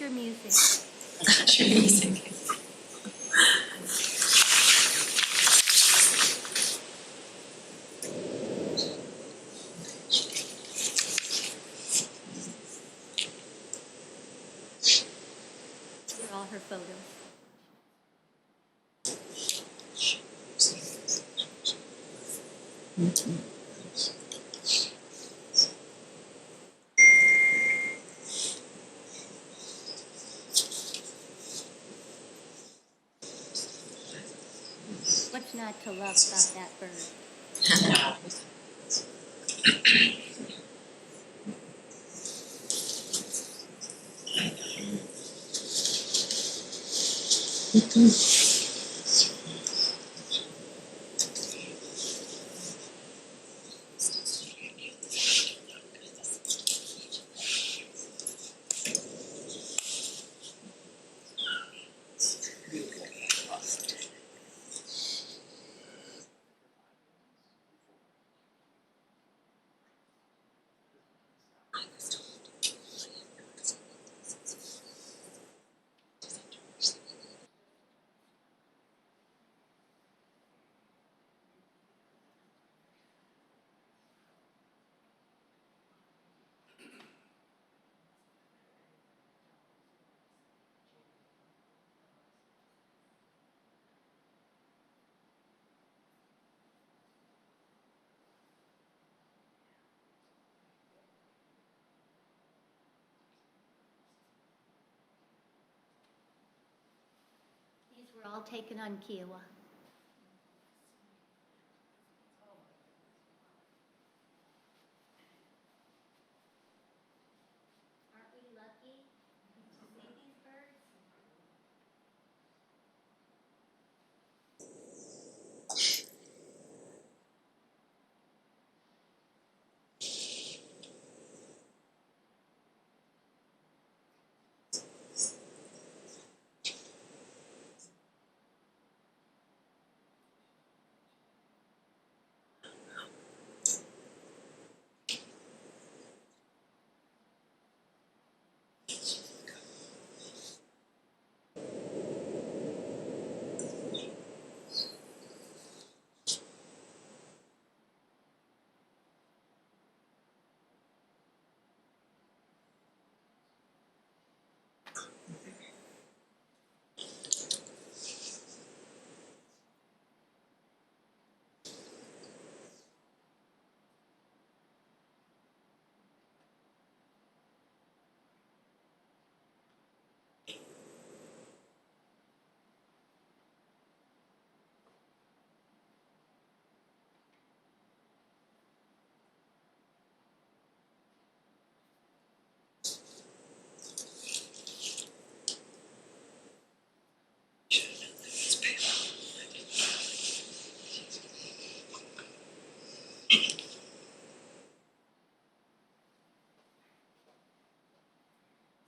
your music. That's your music. These are all her photos. What's not to love about that bird? These were all taken on Kiowa. Aren't we lucky to see these birds?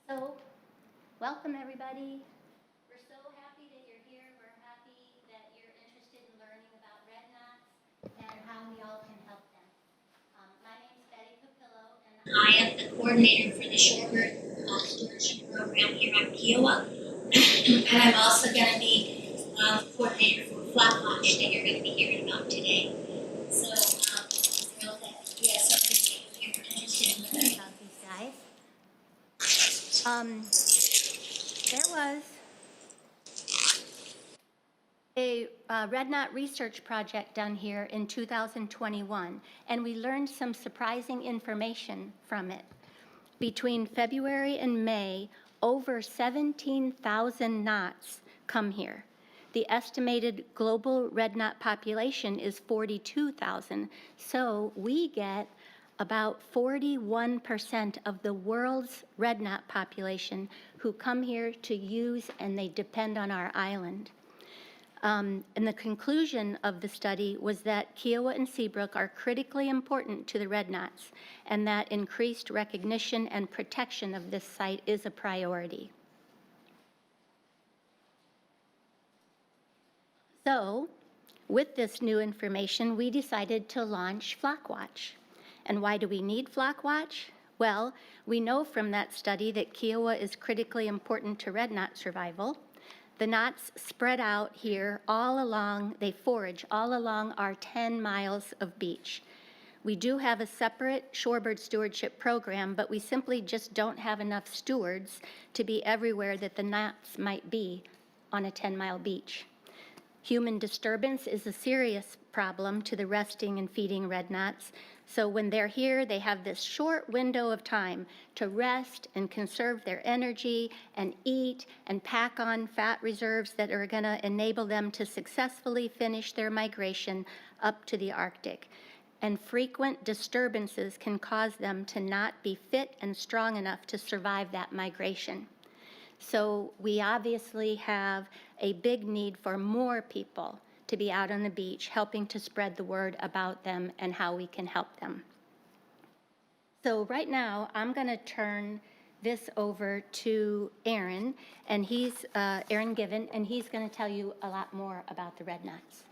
So, welcome everybody. We're so happy that you're here. We're happy that you're interested in learning about red knots and how we all can help them. My name is Betty Papillo, and I am the coordinator for the shorebird stewardship program here on Kiowa. And I'm also going to be the coordinator for FlockWatch that you're going to be hearing about today. So, I know that we have so many people here interested in learning about these guys. There was a red knot research project done here in 2021, and we learned some surprising information from it. Between February and May, over 17,000 knots come here. The estimated global red knot population is 42,000, so we get about 41% of the world's red knot population who come here to use, and they depend on our island. And the conclusion of the study was that Kiowa and Seabrook are critically important to the red knots, and that increased recognition and protection of this site is a priority. So, with this new information, we decided to launch FlockWatch. And why do we need FlockWatch? Well, we know from that study that Kiowa is critically important to red knot survival. The knots spread out here all along, they forage all along our 10 miles of beach. We do have a separate shorebird stewardship program, but we simply just don't have enough stewards to be everywhere that the knots might be on a 10-mile beach. Human disturbance is a serious problem to the resting and feeding red knots. So when they're here, they have this short window of time to rest and conserve their energy and eat and pack on fat reserves that are going to enable them to successfully finish their migration up to the Arctic. And frequent disturbances can cause them to not be fit and strong enough to survive that migration. So we obviously have a big need for more people to be out on the beach, helping to spread the word about them and how we can help them. So right now, I'm going to turn this over to Aaron, and he's Aaron Given, and he's going to tell you a lot more about the red knots.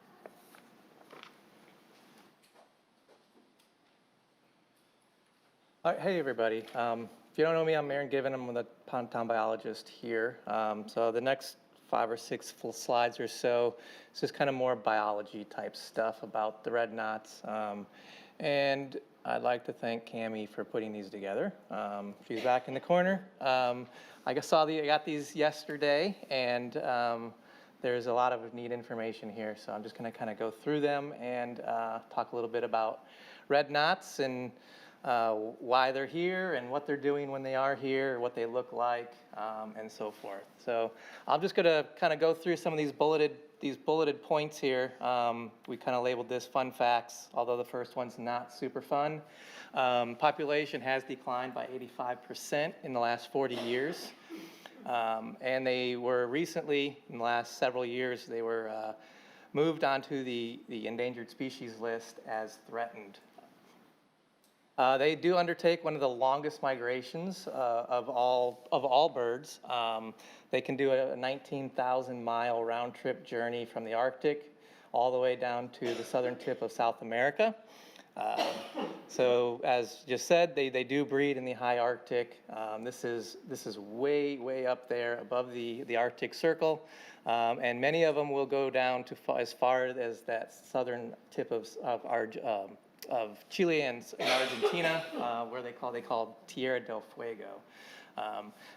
All right, hey everybody. If you don't know me, I'm Aaron Given. I'm the pond town biologist here. So the next 5 or 6 full slides or so, it's just kind of more biology type stuff about the red knots. And I'd like to thank Cammie for putting these together. She's back in the corner. I got these yesterday, and there's a lot of neat information here. So I'm just going to kind of go through them and talk a little bit about red knots and why they're here and what they're doing when they are here, what they look like, and so forth. So I'm just going to kind of go through some of these bulleted points here. We kind of labeled this fun facts, although the first one's not super fun. Population has declined by 85% in the last 40 years. And they were recently, in the last several years, they were moved onto the endangered species list as threatened. They do undertake one of the longest migrations of all birds. They can do a 19,000-mile round-trip journey from the Arctic all the way down to the southern tip of South America. So, as just said, they do breed in the high Arctic. This is way up there above the Arctic Circle, and many of them will go down to as far as that southern tip of Chile and Argentina, where they call Tierra del Fuego.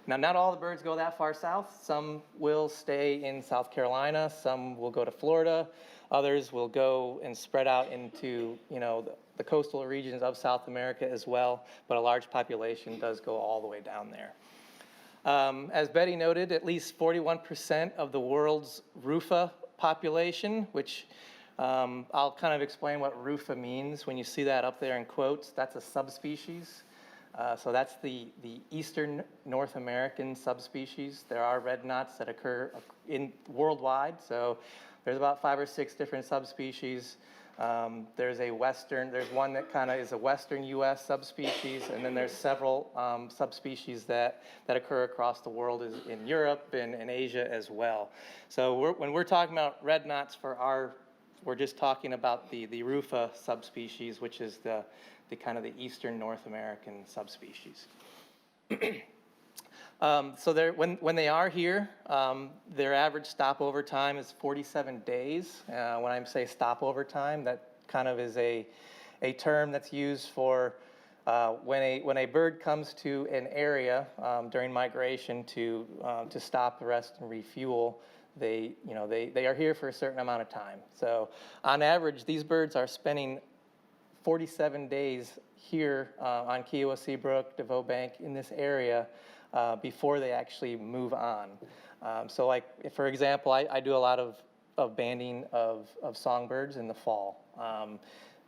Now, not all the birds go that far south. Some will stay in South Carolina. Some will go to Florida. Others will go and spread out into, the coastal regions of South America as well. But a large population does go all the way down there. As Betty noted, at least 41% of the world's rufa population, which I'll kind of explain what rufa means. When you see that up there in quotes, that's a subspecies. So that's the eastern North American subspecies. There are red knots that occur worldwide. So there's about 5 or 6 different subspecies. There's one that kind of is a western U.S. subspecies, and then there's several subspecies that occur across the world in Europe and in Asia as well. So when we're talking about red knots we're just talking about the rufa subspecies, which is the kind of the eastern North American subspecies. So when they are here, their average stopover time is 47 days. When I say stopover time, that kind of is a term that's used for when a bird comes to an area during migration to stop, rest, and refuel. They are here for a certain amount of time. So on average, these birds are spending 47 days here on Kiowa Seabrook, DeVoe Bank, in this area before they actually move on. So like, for example, I do a lot of banding of songbirds in the fall.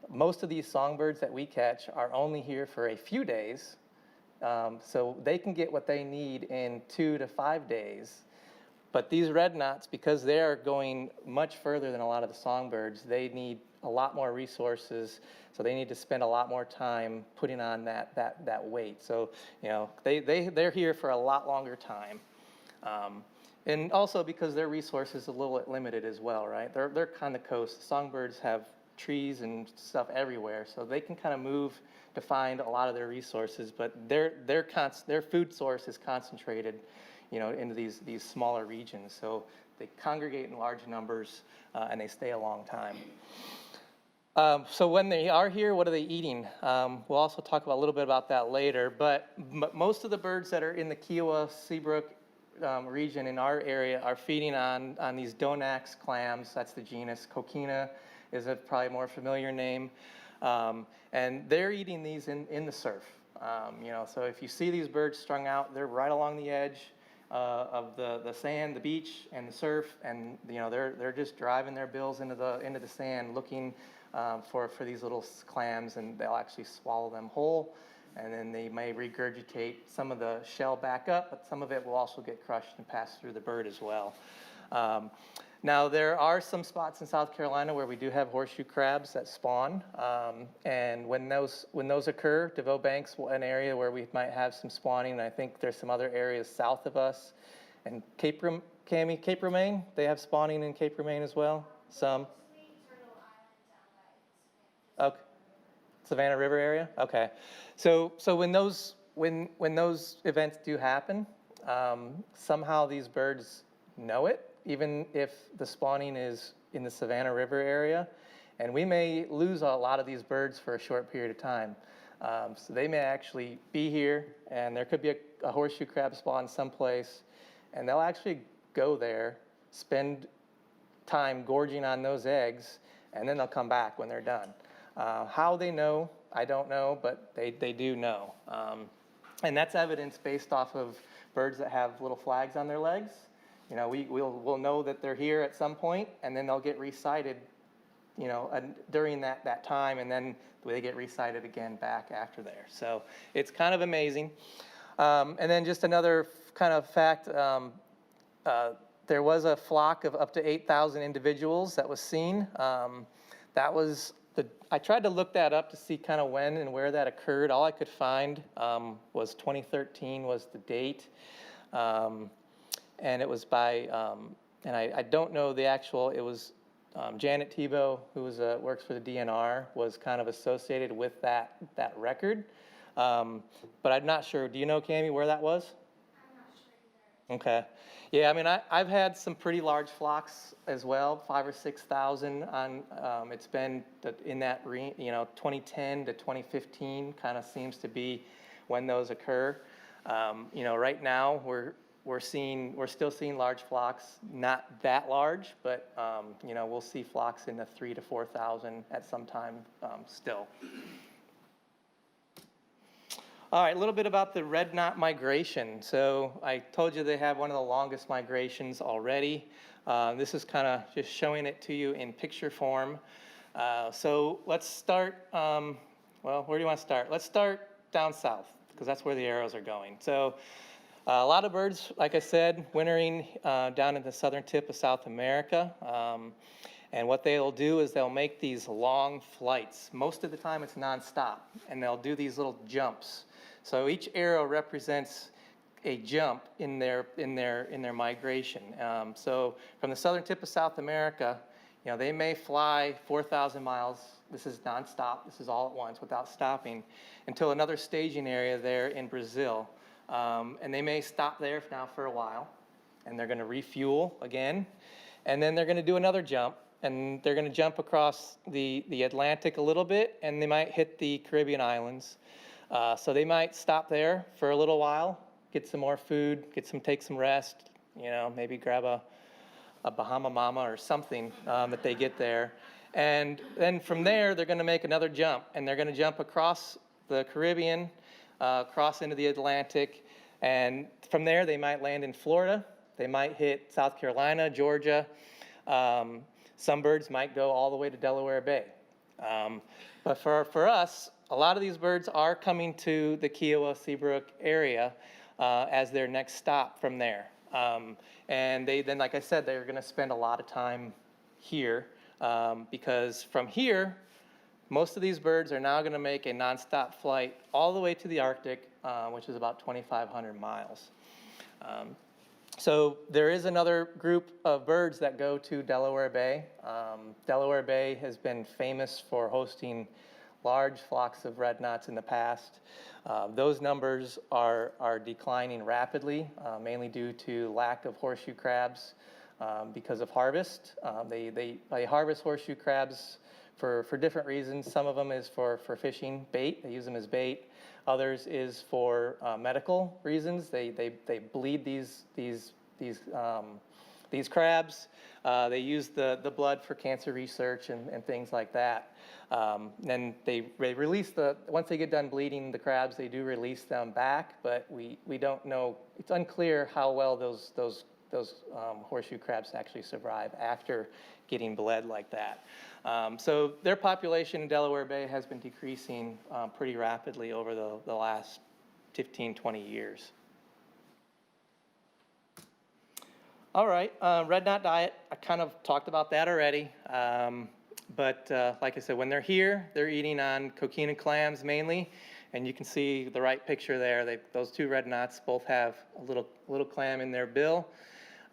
Most of these songbirds that we catch are only here for a few days, so they can get what they need in 2 to 5 days. But these red knots, because they are going much further than a lot of the songbirds, they need a lot more resources, so they need to spend a lot more time putting on that weight. So, they're here for a lot longer time. And also because their resources are a little limited as well, right? They're on the coast. Songbirds have trees and stuff everywhere, so they can kind of move to find a lot of their resources, but their food source is concentrated, into these smaller regions. So they congregate in large numbers, and they stay a long time. So when they are here, what are they eating? We'll also talk a little bit about that later, but most of the birds that are in the Kiowa Seabrook region in our area are feeding on these Donax clams. That's the genus. Coquina is a probably more familiar name. And they're eating these in the surf. So if you see these birds strung out, they're right along the edge of the sand, the beach, and the surf, and they're just driving their bills into the sand, looking for these little clams, and they'll actually swallow them whole, and then they may regurgitate some of the shell back up, but some of it will also get crushed and pass through the bird as well. Now, there are some spots in South Carolina where we do have horseshoe crabs that spawn, and when those occur, DeVoe Bank's an area where we might have some spawning, and I think there's some other areas south of us. And Cape Romaine, they have spawning in Cape Romaine as well? Some? Okay. Savannah River area? Okay. So when those events do happen, somehow these birds know it, even if the spawning is in the Savannah River area, and we may lose a lot of these birds for a short period of time. So they may actually be here, and there could be a horseshoe crab spawn someplace, and they'll actually go there, spend time gorging on those eggs, and then they'll come back when they're done. How they know, I don't know, but they do know. And that's evidence based off of birds that have little flags on their legs. We'll know that they're here at some point, and then they'll get resighted, during that time, and then they get resighted again back after there. So it's kind of amazing. And then just another kind of fact, there was a flock of up to 8,000 individuals that was seen. I tried to look that up to see kind of when and where that occurred. All I could find was 2013 was the date. And it was by, and I don't know the actual, it was Janet Tebow, who works for the DNR, was kind of associated with that record. But I'm not sure. Do you know, Cammie, where that was? I'm not sure either. Okay. Yeah, I mean, I've had some pretty large flocks as well, 5,000 or 6,000 on, it's been in that, 2010 to 2015 kind of seems to be when those occur. Right now we're still seeing large flocks, not that large, but we'll see flocks in the 3,000 to 4,000 at some time still. All right, a little bit about the red knot migration. So I told you they have one of the longest migrations already. This is kind of just showing it to you in picture form. So let's start, where do you want to start? Let's start down south, because that's where the arrows are going. So a lot of birds, like I said, wintering down in the southern tip of South America. And what they'll do is they'll make these long flights. Most of the time it's nonstop, and they'll do these little jumps. So each arrow represents a jump in their migration. So from the southern tip of South America, they may fly 4,000 miles. This is nonstop. This is all at once without stopping until another staging area there in Brazil. And they may stop there now for a while, and they're going to refuel again, and then they're going to do another jump, and they're going to jump across the Atlantic a little bit, and they might hit the Caribbean islands. So they might stop there for a little while, get some more food, take some rest, maybe grab a Bahama Mama or something that they get there. And then from there, they're going to make another jump, and they're going to jump across the Caribbean, cross into the Atlantic, and from there they might land in Florida. They might hit South Carolina, Georgia. Some birds might go all the way to Delaware Bay. But for us, a lot of these birds are coming to the Kiowa Seabrook area as their next stop from there. And then, like I said, they're going to spend a lot of time here because from here, most of these birds are now going to make a nonstop flight all the way to the Arctic, which is about 2,500 miles. So there is another group of birds that go to Delaware Bay. Delaware Bay has been famous for hosting large flocks of red knots in the past. Those numbers are declining rapidly, mainly due to lack of horseshoe crabs because of harvest. They harvest horseshoe crabs for different reasons. Some of them is for fishing bait. They use them as bait. Others is for medical reasons. They bleed these crabs. They use the blood for cancer research and things like that. Then they release once they get done bleeding the crabs, they do release them back, but we don't know. It's unclear how well those horseshoe crabs actually survive after getting bled like that. So their population in Delaware Bay has been decreasing pretty rapidly over the last 15, 20 years. All right, red knot diet, I kind of talked about that already. But like I said, when they're here, they're eating on coquina clams mainly. And you can see the right picture there. Those two red knots both have a little clam in their bill.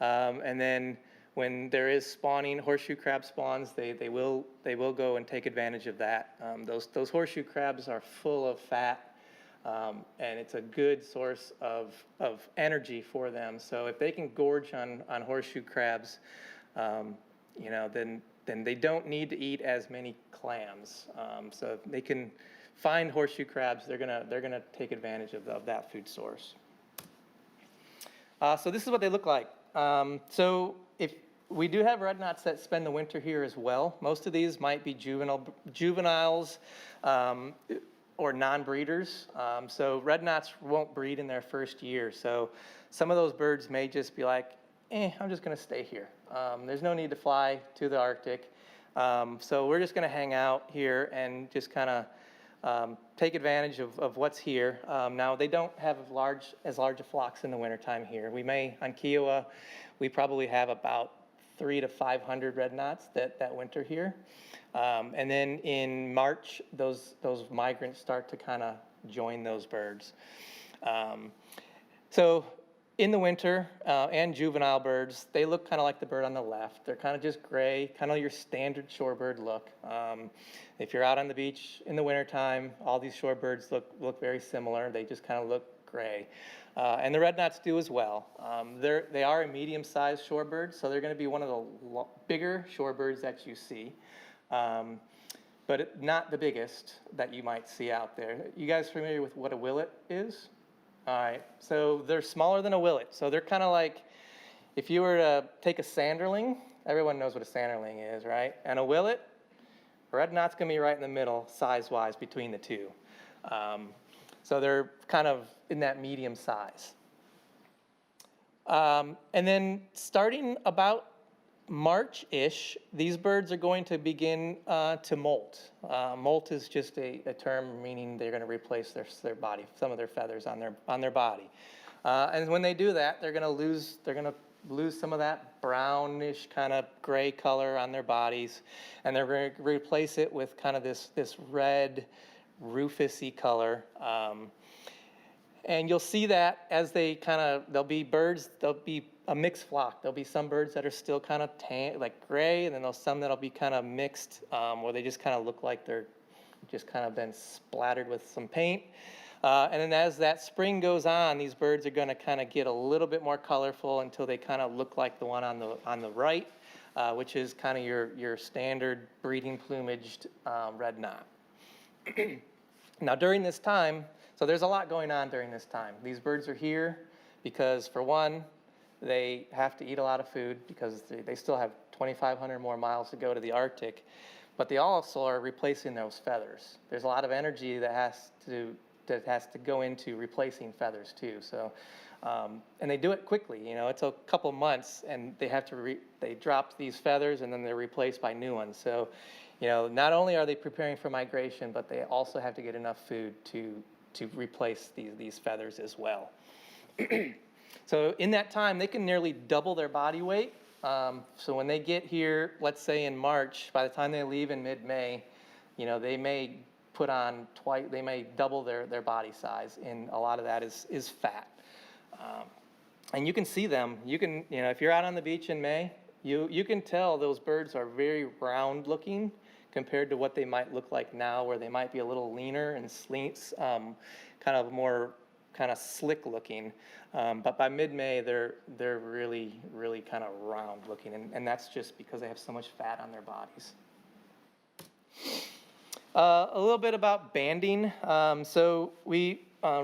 And then when there is spawning, horseshoe crab spawns, they will go and take advantage of that. Those horseshoe crabs are full of fat, and it's a good source of energy for them. So if they can gorge on horseshoe crabs, then they don't need to eat as many clams. So if they can find horseshoe crabs, they're gonna take advantage of that food source. So this is what they look like. So if we do have red knots that spend the winter here as well. Most of these might be juveniles or non-breeders. So red knots won't breed in their first year. So some of those birds may just be like, I'm just going to stay here. There's no need to fly to the Arctic. So we're just going to hang out here and just kind of take advantage of what's here. Now, they don't have as large a flocks in the wintertime here. We may, on Kiowa, we probably have about 300 to 500 red knots that winter here. And then in March, those migrants start to kind of join those birds. So in the winter, and juvenile birds, they look kind of like the bird on the left. They're kind of just gray, kind of your standard shorebird look. If you're out on the beach in the wintertime, all these shorebirds look very similar. They just kind of look gray. And the red knots do as well. They are a medium-sized shorebird, so they're going to be one of the bigger shorebirds that you see, but not the biggest that you might see out there. You guys familiar with what a willet is? All right, so they're smaller than a willet. So they're kind of like, if you were to take a sanderling, everyone knows what a sanderling is, right? And a willet, red knot's going to be right in the middle, size-wise, between the two. So they're kind of in that medium size. And then starting about March-ish, these birds are going to begin to molt. Molt is just a term meaning they're going to replace their body, some of their feathers on their body. And when they do that, they're going to lose some of that brownish kind of gray color on their bodies, and they're going to replace it with kind of this red, rufus-y color. And you'll see that as there'll be a mixed flock. There'll be some birds that are still kind of tan, like gray, and then there's some that'll be kind of mixed, where they just kind of look like they're just kind of been splattered with some paint. And then as that spring goes on, these birds are going to kind of get a little bit more colorful until they kind of look like the one on the right, which is kind of your standard breeding plumaged red knot. Now during this time, so there's a lot going on during this time. These birds are here because, for one, they have to eat a lot of food because they still have 2,500 more miles to go to the Arctic, but they also are replacing those feathers. There's a lot of energy that has to go into replacing feathers too. So, and they do it quickly. It's a couple months, and they have to they drop these feathers, and then they're replaced by new ones. So, not only are they preparing for migration, but they also have to get enough food to replace these feathers as well. So in that time, they can nearly double their body weight. So when they get here, let's say in March, by the time they leave in mid-May, they may put on they may double their body size, and a lot of that is fat. And you can see them. You can, if you're out on the beach in May, you can tell those birds are very round looking compared to what they might look like now, where they might be a little leaner and kind of more kind of slick looking. But by mid-May, they're really, really kind of round looking, and that's just because they have so much fat on their bodies. A little bit about banding. So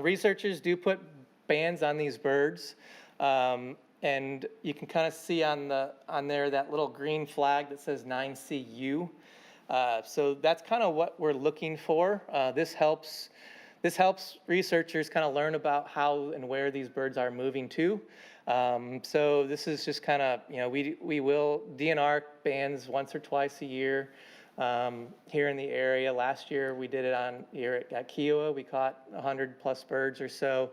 researchers do put bands on these birds. And you can kind of see on there that little green flag that says 9CU. So that's kind of what we're looking for. This helps researchers kind of learn about how and where these birds are moving to. So this is just kind of, we will DNR bands once or twice a year here in the area. Last year we did it here at Kiowa. We caught 100 plus birds or so.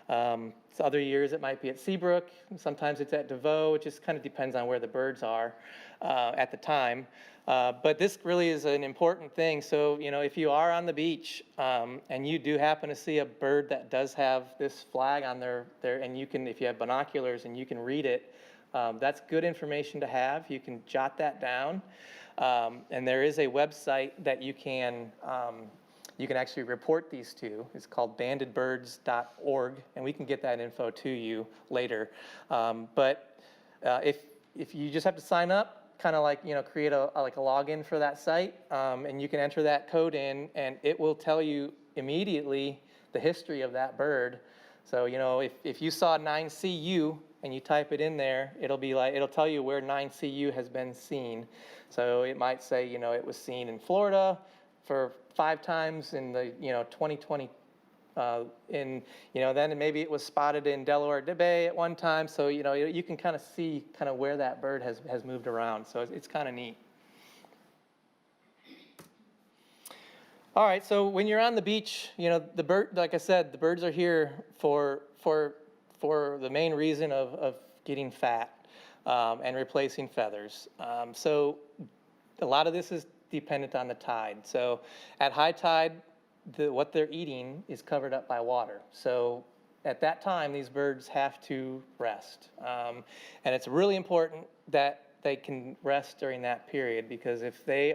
So other years it might be at Seabrook, sometimes it's at DeVoe. It just kind of depends on where the birds are at the time. But this really is an important thing. So, if you are on the beach and you do happen to see a bird that does have this flag on there, and you can, if you have binoculars and you can read it, that's good information to have. You can jot that down. And there is a website that you can actually report these to. It's called bandedbirds.org, and we can get that info to you later. But if you just have to sign up, kind of like, create a login for that site, and you can enter that code in, and it will tell you immediately the history of that bird. So, if you saw 9CU and you type it in there, it'll tell you where 9CU has been seen. So it might say, it was seen in Florida for 5 times in the 2020 then maybe it was spotted in Delaware Bay at one time. So you can kind of see kind of where that bird has moved around. So it's kind of neat. All right, so when you're on the beach, the bird, like I said, the birds are here for the main reason of getting fat and replacing feathers. So a lot of this is dependent on the tide. So at high tide, what they're eating is covered up by water. So at that time, these birds have to rest. And it's really important that they can rest during that period, because if they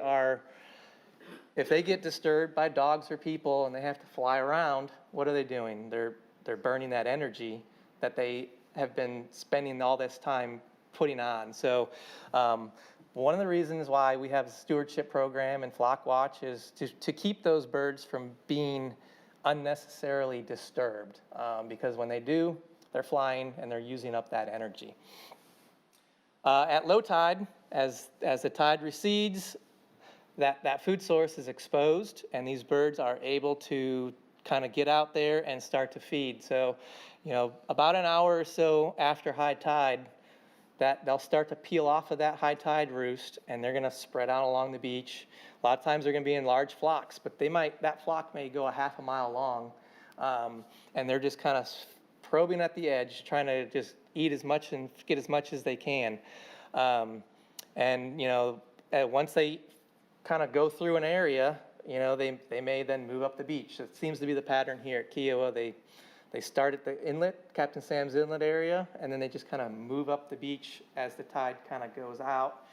get disturbed by dogs or people and they have to fly around, what are they doing? They're burning that energy that they have been spending all this time putting on. So one of the reasons why we have a stewardship program and FlockWatch is to keep those birds from being unnecessarily disturbed, because when they do, they're flying and they're using up that energy. At low tide, as the tide recedes, that food source is exposed, and these birds are able to kind of get out there and start to feed. So, about an hour or so after high tide, that they'll start to peel off of that high tide roost, and they're going to spread out along the beach. A lot of times they're going to be in large flocks, but that flock may go a half a mile long, and they're just kind of probing at the edge, trying to just eat as much and get as much as they can. Once they kind of go through an area, they may then move up the beach. It seems to be the pattern here at Kiowa. They start at the inlet, Captain Sam's Inlet area, and then they just kind of move up the beach as the tide kind of goes out.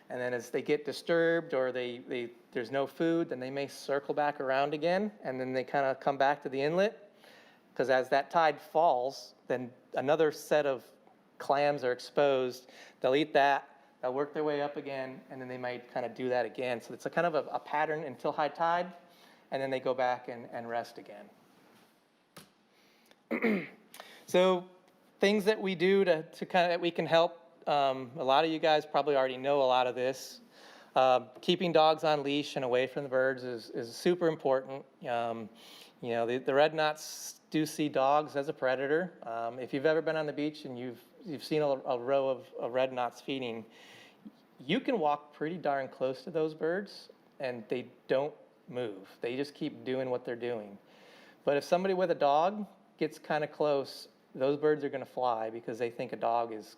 And then as they get disturbed or there's no food, then they may circle back around again, and then they kind of come back to the inlet, because as that tide falls, then another set of clams are exposed. They'll eat that, they'll work their way up again, and then they might kind of do that again. So it's a kind of a pattern until high tide, and then they go back and rest again. So things that we do to kind of that we can help. A lot of you guys probably already know a lot of this. Keeping dogs on leash and away from the birds is super important. The red knots do see dogs as a predator. If you've ever been on the beach and you've seen a row of red knots feeding, you can walk pretty darn close to those birds and they don't move. They just keep doing what they're doing. But if somebody with a dog gets kind of close, those birds are going to fly because they think a dog is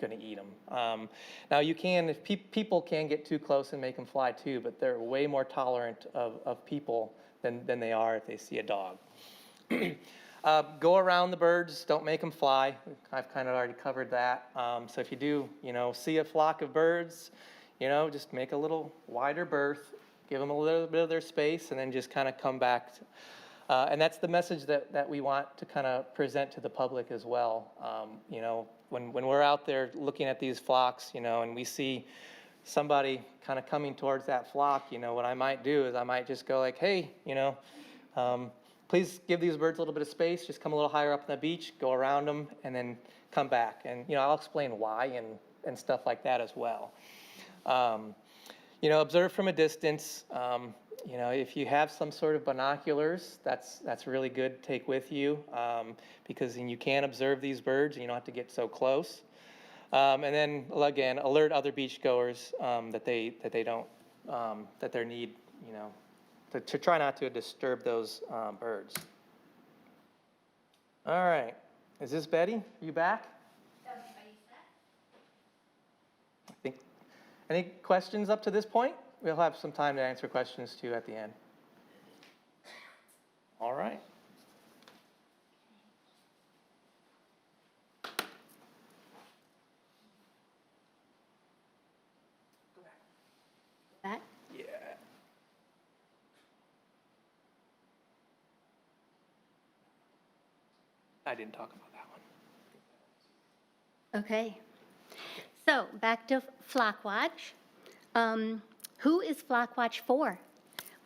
going to eat them. Now if people can get too close and make them fly too, but they're way more tolerant of people than they are if they see a dog. Go around the birds, don't make them fly. I've kind of already covered that. So if you do, see a flock of birds, just make a little wider berth, give them a little bit of their space, and then just kind of come back. And that's the message that we want to kind of present to the public as well. When we're out there looking at these flocks, and we see somebody kind of coming towards that flock, what I might do is I might just go like, hey, please give these birds a little bit of space, just come a little higher up on the beach, go around them, and then come back. And, I'll explain why and stuff like that as well. Observe from a distance. If you have some sort of binoculars, that's really good to take with you, because then you can observe these birds and you don't have to get so close. And then again, alert other beachgoers that they don't that they need to try not to disturb those birds. All right, is this Betty? Are you back? I think. Any questions up to this point? We'll have some time to answer questions too at the end. All right. Back. Yeah. I didn't talk about that one. Okay. So back to FlockWatch. Who is FlockWatch for?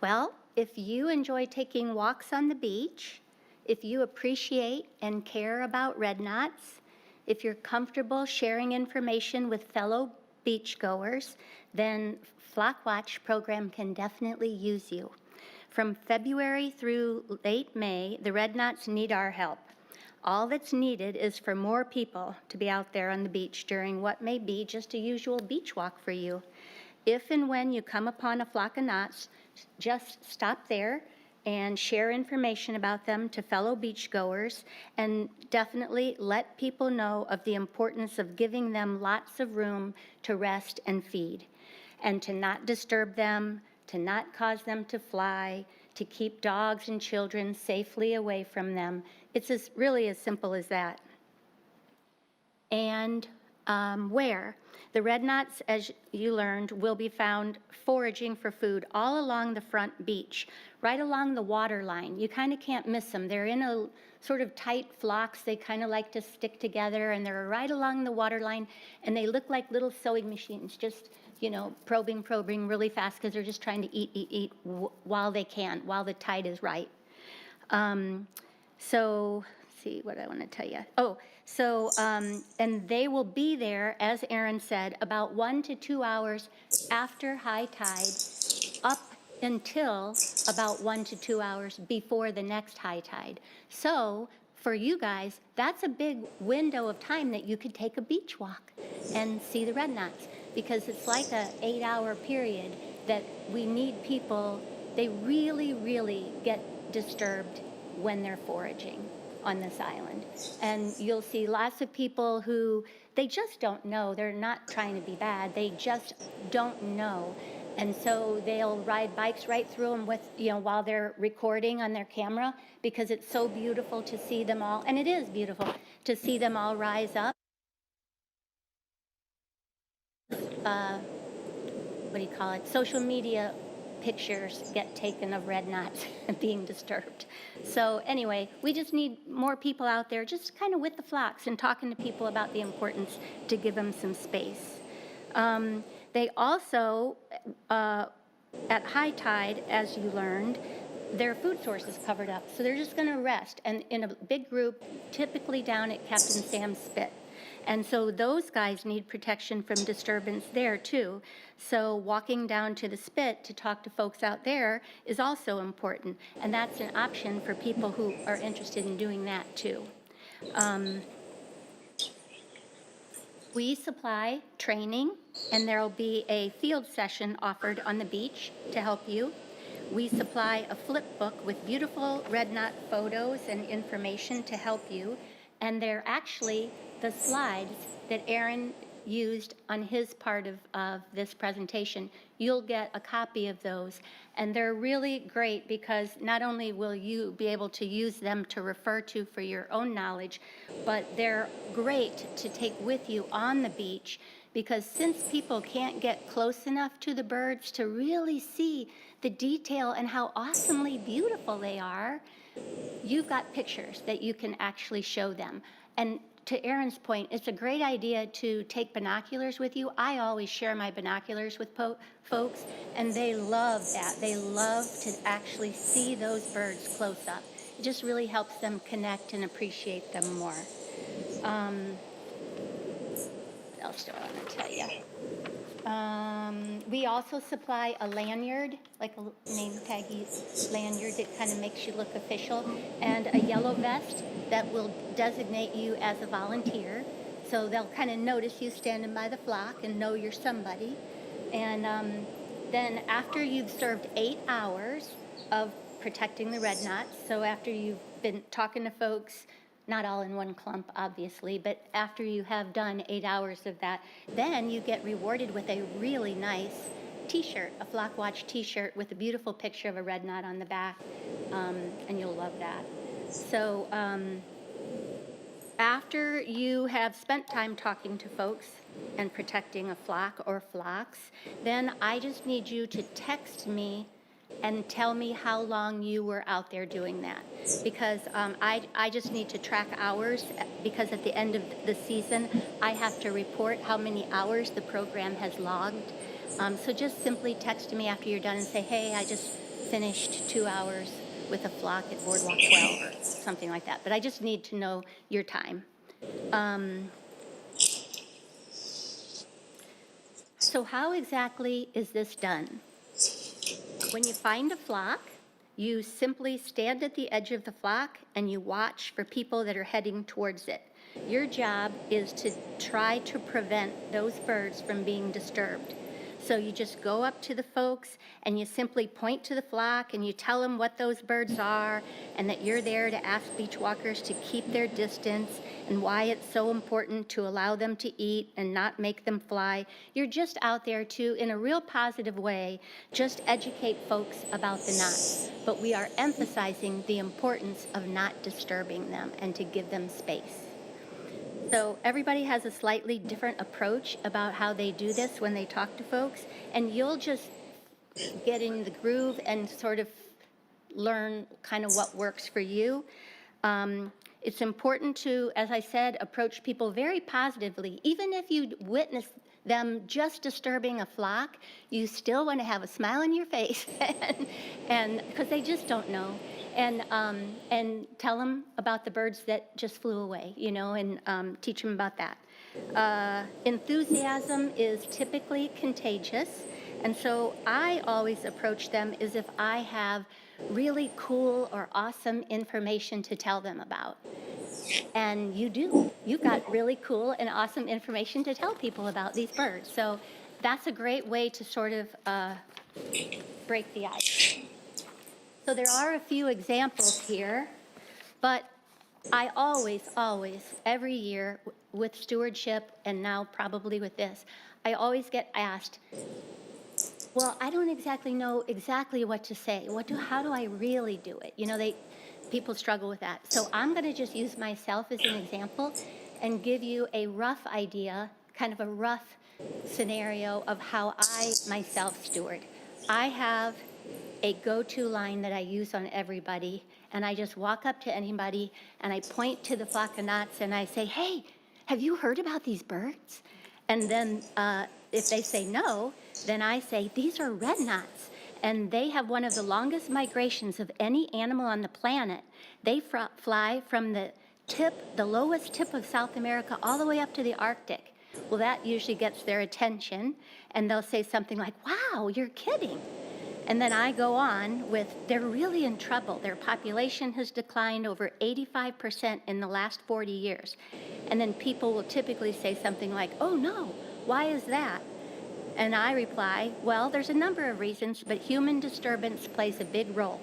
Well, if you enjoy taking walks on the beach, if you appreciate and care about red knots, if you're comfortable sharing information with fellow beachgoers, then FlockWatch program can definitely use you. From February through late May, the red knots need our help. All that's needed is for more people to be out there on the beach during what may be just a usual beach walk for you. If and when you come upon a flock of knots, just stop there and share information about them to fellow beachgoers, and definitely let people know of the importance of giving them lots of room to rest and feed, and to not disturb them, to not cause them to fly, to keep dogs and children safely away from them. It's really as simple as that. And where? The red knots, as you learned, will be found foraging for food all along the front beach, right along the water line. You kind of can't miss them. They're in a sort of tight flocks. They kind of like to stick together, and they're right along the water line, and they look like little sewing machines, just, probing really fast, because they're just trying to eat while they can, while the tide is right. So, let's see what I want to tell you. And they will be there, as Aaron said, about 1 to 2 hours after high tide, up until about 1 to 2 hours before the next high tide. So for you guys, that's a big window of time that you could take a beach walk and see the red knots, because it's like a 8-hour period that we need people. They really, really get disturbed when they're foraging on this island. And you'll see lots of people who, they just don't know. They're not trying to be bad. They just don't know. And so they'll ride bikes right through them with, while they're recording on their camera, because it's so beautiful to see them all. And it is beautiful to see them all rise up. Social media pictures get taken of red knots being disturbed. So anyway, we just need more people out there just kind of with the flocks and talking to people about the importance to give them some space. They also, at high tide, as you learned, their food source is covered up. So they're just going to rest, and in a big group, typically down at Captain Sam's Spit. And so those guys need protection from disturbance there too. So walking down to the spit to talk to folks out there is also important. And that's an option for people who are interested in doing that too. We supply training, and there will be a field session offered on the beach to help you. We supply a flip book with beautiful red knot photos and information to help you. And they're actually the slides that Aaron used on his part of this presentation, you'll get a copy of those. And they're really great because not only will you be able to use them to refer to for your own knowledge, but they're great to take with you on the beach, because since people can't get close enough to the birds to really see the detail and how awesomely beautiful they are, you've got pictures that you can actually show them. And to Erin's point, it's a great idea to take binoculars with you. I always share my binoculars with folks, and they love that. They love to actually see those birds close up. It just really helps them connect and appreciate them more. What else do I want to tell you? We also supply a lanyard, like a name taggy lanyard that kind of makes you look official, and a yellow vest that will designate you as a volunteer. So they'll kind of notice you standing by the flock and know you're somebody. And then after you've served 8 hours of protecting the red knots, so after you've been talking to folks, not all in one clump, obviously, but after you have done 8 hours of that, then you get rewarded with a really nice t-shirt, a FlockWatch t-shirt with a beautiful picture of a red knot on the back, and you'll love that. So after you have spent time talking to folks and protecting a flock or flocks, then I just need you to text me and tell me how long you were out there doing that. Because I just need to track hours, because at the end of the season, I have to report how many hours the program has logged. So just simply text me after you're done and say, hey, I just finished 2 hours with a flock at Boardwalk 12 or something like that. But I just need to know your time. So how exactly is this done? When you find a flock, you simply stand at the edge of the flock and you watch for people that are heading towards it. Your job is to try to prevent those birds from being disturbed. So you just go up to the folks and you simply point to the flock and you tell them what those birds are and that you're there to ask beach walkers to keep their distance and why it's so important to allow them to eat and not make them fly. You're just out there to, in a real positive way, just educate folks about the knots. But we are emphasizing the importance of not disturbing them and to give them space. So everybody has a slightly different approach about how they do this when they talk to folks, and you'll just get in the groove and sort of learn kind of what works for you. It's important to, as I said, approach people very positively. Even if you witness them just disturbing a flock, you still want to have a smile on your face, and because they just don't know. And tell them about the birds that just flew away, you know, and teach them about that. Enthusiasm is typically contagious, and so I always approach them as if I have really cool or awesome information to tell them about. And you do. You've got really cool and awesome information to tell people about these birds. So that's a great way to sort of break the ice. So there are a few examples here, but I always, every year with stewardship, and now probably with this, I always get asked, well, I don't exactly know exactly what to say. How do I really do it? You know, people struggle with that. So I'm going to just use myself as an example and give you a rough idea, kind of a rough scenario of how I myself steward. I have a go-to line that I use on everybody, and I just walk up to anybody and I point to the flock of knots and I say, hey, have you heard about these birds? And then if they say no, then I say, these are red knots, and they have one of the longest migrations of any animal on the planet. They fly from the lowest tip of South America all the way up to the Arctic. Well, that usually gets their attention, and they'll say something like, wow, you're kidding. And then I go on with, they're really in trouble. Their population has declined over 85% in the last 40 years. And then people will typically say something like, oh no, why is that? And I reply, well, there's a number of reasons, but human disturbance plays a big role.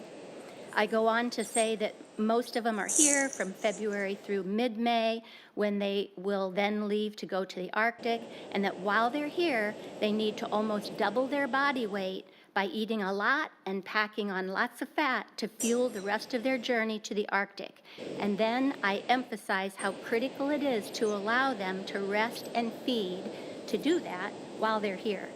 I go on to say that most of them are here from February through mid-May, when they will then leave to go to the Arctic, and that while they're here, they need to almost double their body weight by eating a lot and packing on lots of fat to fuel the rest of their journey to the Arctic. And then I emphasize how critical it is to allow them to rest and feed to do that while they're here.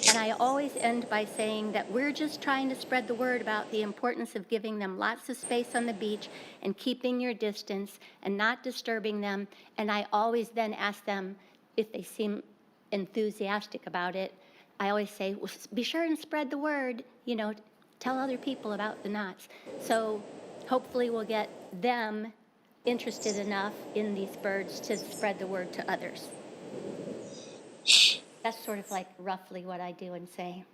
And I always end by saying that we're just trying to spread the word about the importance of giving them lots of space on the beach and keeping your distance and not disturbing them. And I always then ask them if they seem enthusiastic about it. I always say, well, be sure and spread the word, you know, tell other people about the knots. So hopefully we'll get them interested enough in these birds to spread the word to others. That's sort of like roughly what I do and say.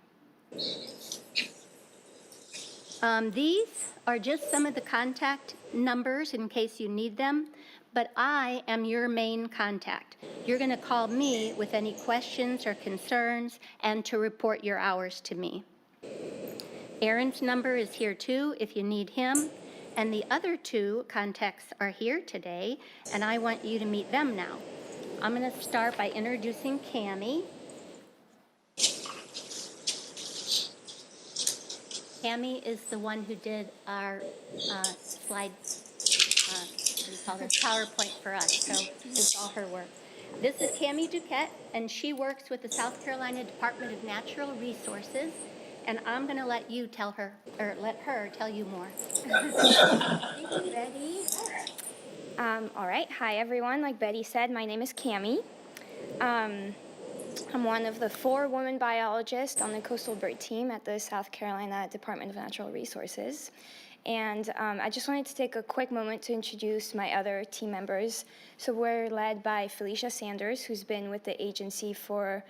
These are just some of the contact numbers in case you need them, but I am your main contact. You're going to call me with any questions or concerns and to report your hours to me. Aaron's number is here too if you need him, and the other two contacts are here today, and I want you to meet them now. I'm going to start by introducing Cammie. Cammie is the one who did our slide, what do you call this, PowerPoint for us, so it's all her work. This is Cammie Duquette, and she works with the South Carolina Department of Natural Resources, and I'm going to let you tell her, or let her tell you more. Thank you, Betty. All right. Hi, everyone. Like Betty said, my name is Cammie. I'm one of the 4 women biologists on the coastal bird team at the South Carolina Department of Natural Resources. And I just wanted to take a quick moment to introduce my other team members. So we're led by Felicia Sanders, who's been with the agency for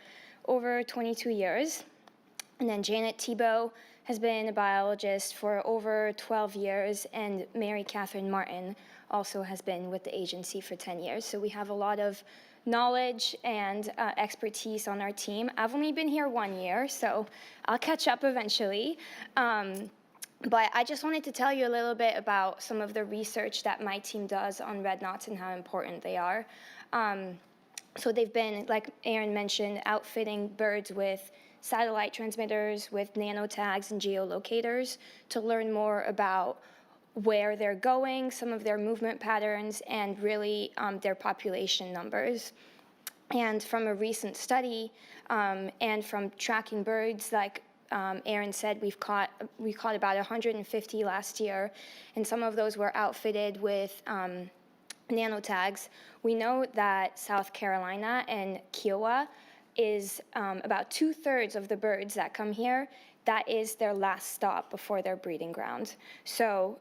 over 22 years. And then Janet Thibault has been a biologist for over 12 years, and Mary Catherine Martin also has been with the agency for 10 years. So we have a lot of knowledge and expertise on our team. I've only been here 1 year, so I'll catch up eventually. But I just wanted to tell you a little bit about some of the research that my team does on red knots and how important they are. So they've been, like Aaron mentioned, outfitting birds with satellite transmitters, with nanotags and geolocators to learn more about where they're going, some of their movement patterns, and really their population numbers. And from a recent study and from tracking birds, like Aaron said, we caught about 150 last year, and some of those were outfitted with nanotags. We know that South Carolina and Kiowa is about 2/3 of the birds that come here, that is their last stop before their breeding ground. So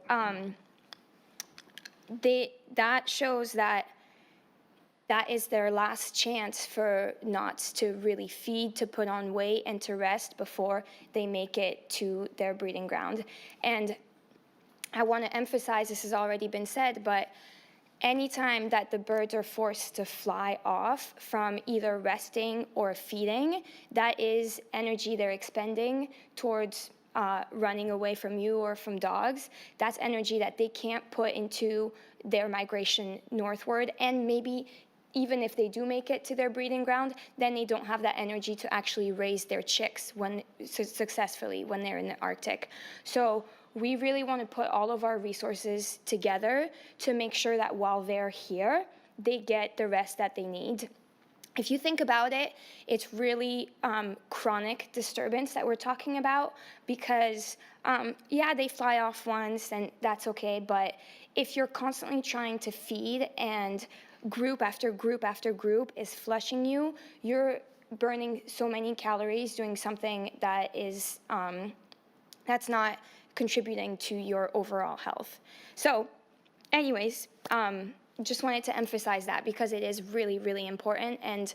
that shows that is their last chance for knots to really feed, to put on weight, and to rest before they make it to their breeding ground. And I want to emphasize, this has already been said, but anytime that the birds are forced to fly off from either resting or feeding, that is energy they're expending towards running away from you or from dogs. That's energy that they can't put into their migration northward, and maybe even if they do make it to their breeding ground, then they don't have that energy to actually raise their chicks successfully when they're in the Arctic. So we really want to put all of our resources together to make sure that while they're here, they get the rest that they need. If you think about it, it's really chronic disturbance that we're talking about, because yeah, they fly off once and that's okay, but if you're constantly trying to feed and group after group after group is flushing you, you're burning so many calories doing something that is that's not contributing to your overall health. So anyways, just wanted to emphasize that because it is really, really important, and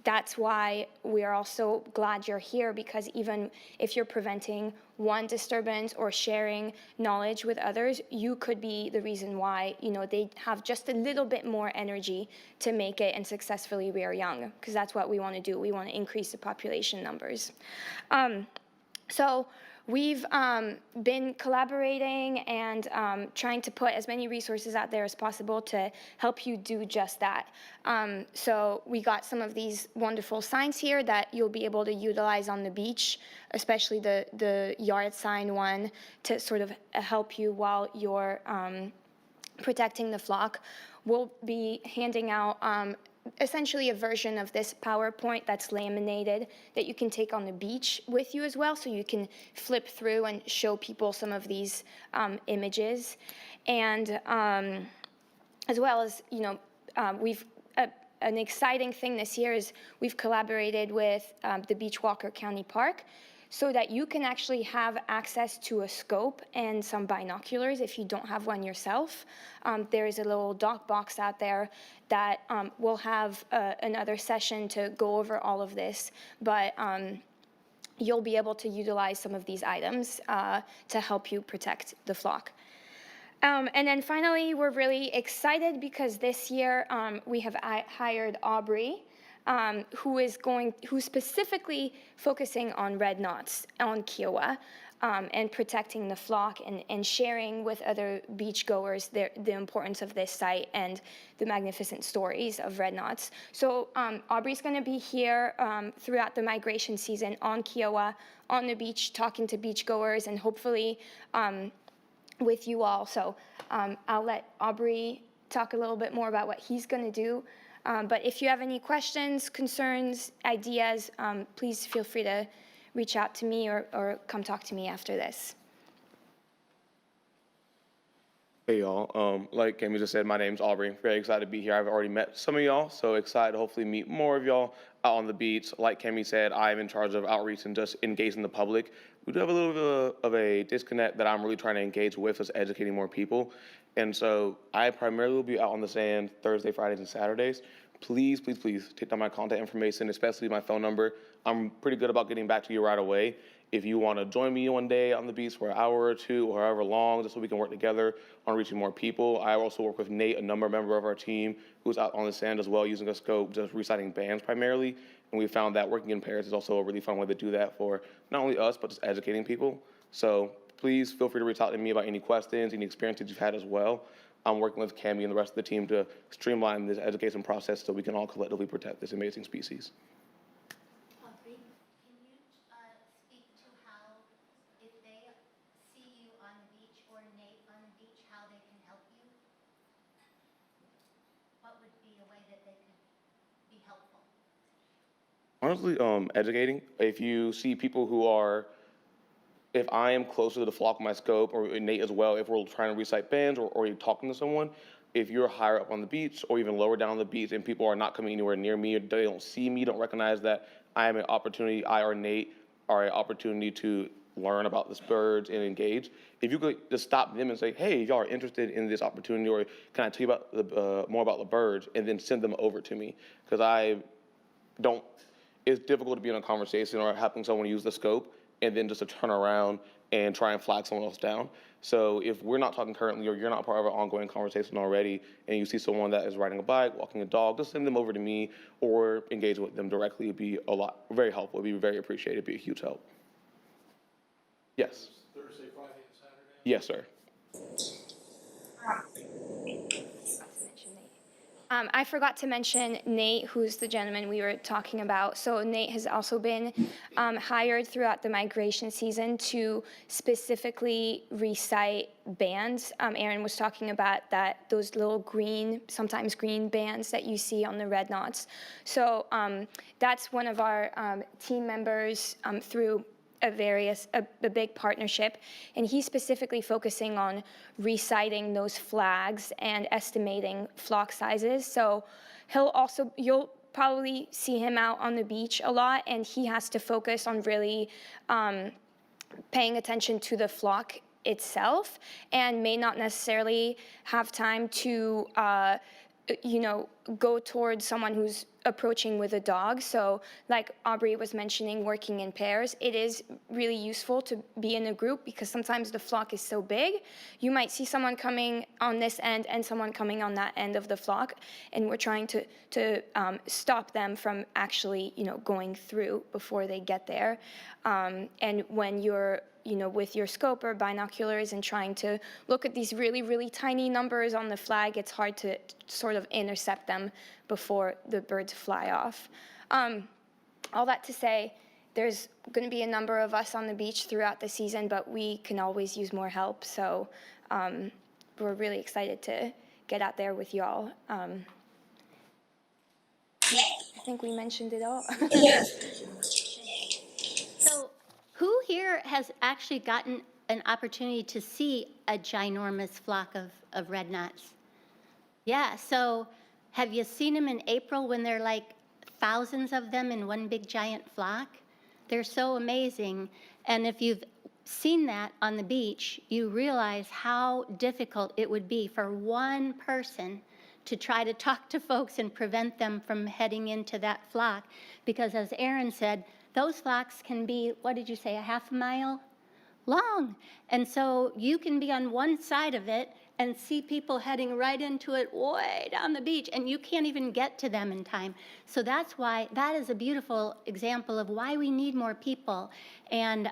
that's why we are also glad you're here, because even if you're preventing one disturbance or sharing knowledge with others, you could be the reason why, you know, they have just a little bit more energy to make it and successfully rear young, because that's what we want to do. We want to increase the population numbers. So we've been collaborating and trying to put as many resources out there as possible to help you do just that. So we got some of these wonderful signs here that you'll be able to utilize on the beach, especially the yard sign one, to sort of help you while you're protecting the flock. We'll be handing out essentially a version of this PowerPoint that's laminated that you can take on the beach with you as well, so you can flip through and show people some of these images. And as well as, we've an exciting thing this year is we've collaborated with the Beachwalker County Park, so that you can actually have access to a scope and some binoculars if you don't have one yourself. There is a little doc box out there that will have another session to go over all of this, but you'll be able to utilize some of these items to help you protect the flock. And then finally, we're really excited because this year we have hired Aubrey, who's specifically focusing on red knots on Kiowa, and protecting the flock and sharing with other beachgoers the importance of this site and the magnificent stories of red knots. So Aubrey's going to be here throughout the migration season on Kiowa, on the beach, talking to beachgoers, and hopefully with you all. So I'll let Aubrey talk a little bit more about what he's going to do. But if you have any questions, concerns, ideas, please feel free to reach out to me or come talk to me after this. Hey y'all, like Cami just said, my name's Aubrey. Very excited to be here. I've already met some of y'all, so excited to hopefully meet more of y'all out on the beach. Like Cami said, I'm in charge of outreach and just engaging the public. We do have a little bit of a disconnect that I'm really trying to engage with, is educating more people. And so I primarily will be out on the sand Thursday, Fridays, and Saturdays. Please, please, please take down my contact information, especially my phone number. I'm pretty good about getting back to you right away. If you want to join me one day on the beach for an hour or two or however long, just so we can work together on reaching more people. I also work with Nate, a member of our team, who's out on the sand as well, using a scope, just reciting bands primarily. And we found that working in pairs is also a really fun way to do that for not only us, but just educating people. So please feel free to reach out to me about any questions, any experiences you've had as well. I'm working with Cami and the rest of the team to streamline this education process so we can all collectively protect this amazing species. Aubrey, can you speak to how, if they see you on the beach or Nate on the beach, how they can help you? What would be a way that they could be helpful? Honestly, educating. If you see people who are, if I am closer to the flock with my scope, or Nate as well, if we're trying to recite bands or you're talking to someone, if you're higher up on the beach or even lower down on the beach and people are not coming anywhere near me, or they don't see me, don't recognize that I am an opportunity, I or Nate are an opportunity to learn about this birds and engage. If you could just stop them and say, hey, y'all are interested in this opportunity, or can I tell you about more about the birds, and then send them over to me, because it's difficult to be in a conversation or having someone use the scope and then just to turn around and try and flag someone else down. So if we're not talking currently, or you're not part of an ongoing conversation already, and you see someone that is riding a bike, walking a dog, just send them over to me or engage with them directly. It'd be very helpful. It'd be very appreciated. It'd be a huge help. Yes. Thursday, Friday, and Saturday? Yes, sir. I forgot to mention Nate, who's the gentleman we were talking about. So Nate has also been hired throughout the migration season to specifically recite bands. Aaron was talking about those little green, sometimes green bands that you see on the red knots. So that's one of our team members through a big partnership, and he's specifically focusing on reciting those flags and estimating flock sizes. So you'll probably see him out on the beach a lot, and he has to focus on really paying attention to the flock itself, and may not necessarily have time to go towards someone who's approaching with a dog. So like Aubrey was mentioning, working in pairs, it is really useful to be in a group, because sometimes the flock is so big. You might see someone coming on this end and someone coming on that end of the flock, and we're trying to stop them from actually going through before they get there. And when you're with your scope or binoculars and trying to look at these really, really tiny numbers on the flag, it's hard to sort of intercept them before the birds fly off. All that to say, there's going to be a number of us on the beach throughout the season, but we can always use more help. So we're really excited to get out there with y'all. I think we mentioned it all. So who here has actually gotten an opportunity to see a ginormous flock of red knots? Yeah, so have you seen them in April when they're like thousands of them in one big giant flock? They're so amazing. And if you've seen that on the beach, you realize how difficult it would be for one person to try to talk to folks and prevent them from heading into that flock. Because as Aaron said, those flocks can be, what did you say, a half a mile long. And so you can be on one side of it and see people heading right into it way down the beach, and you can't even get to them in time. So that's why, that is a beautiful example of why we need more people. And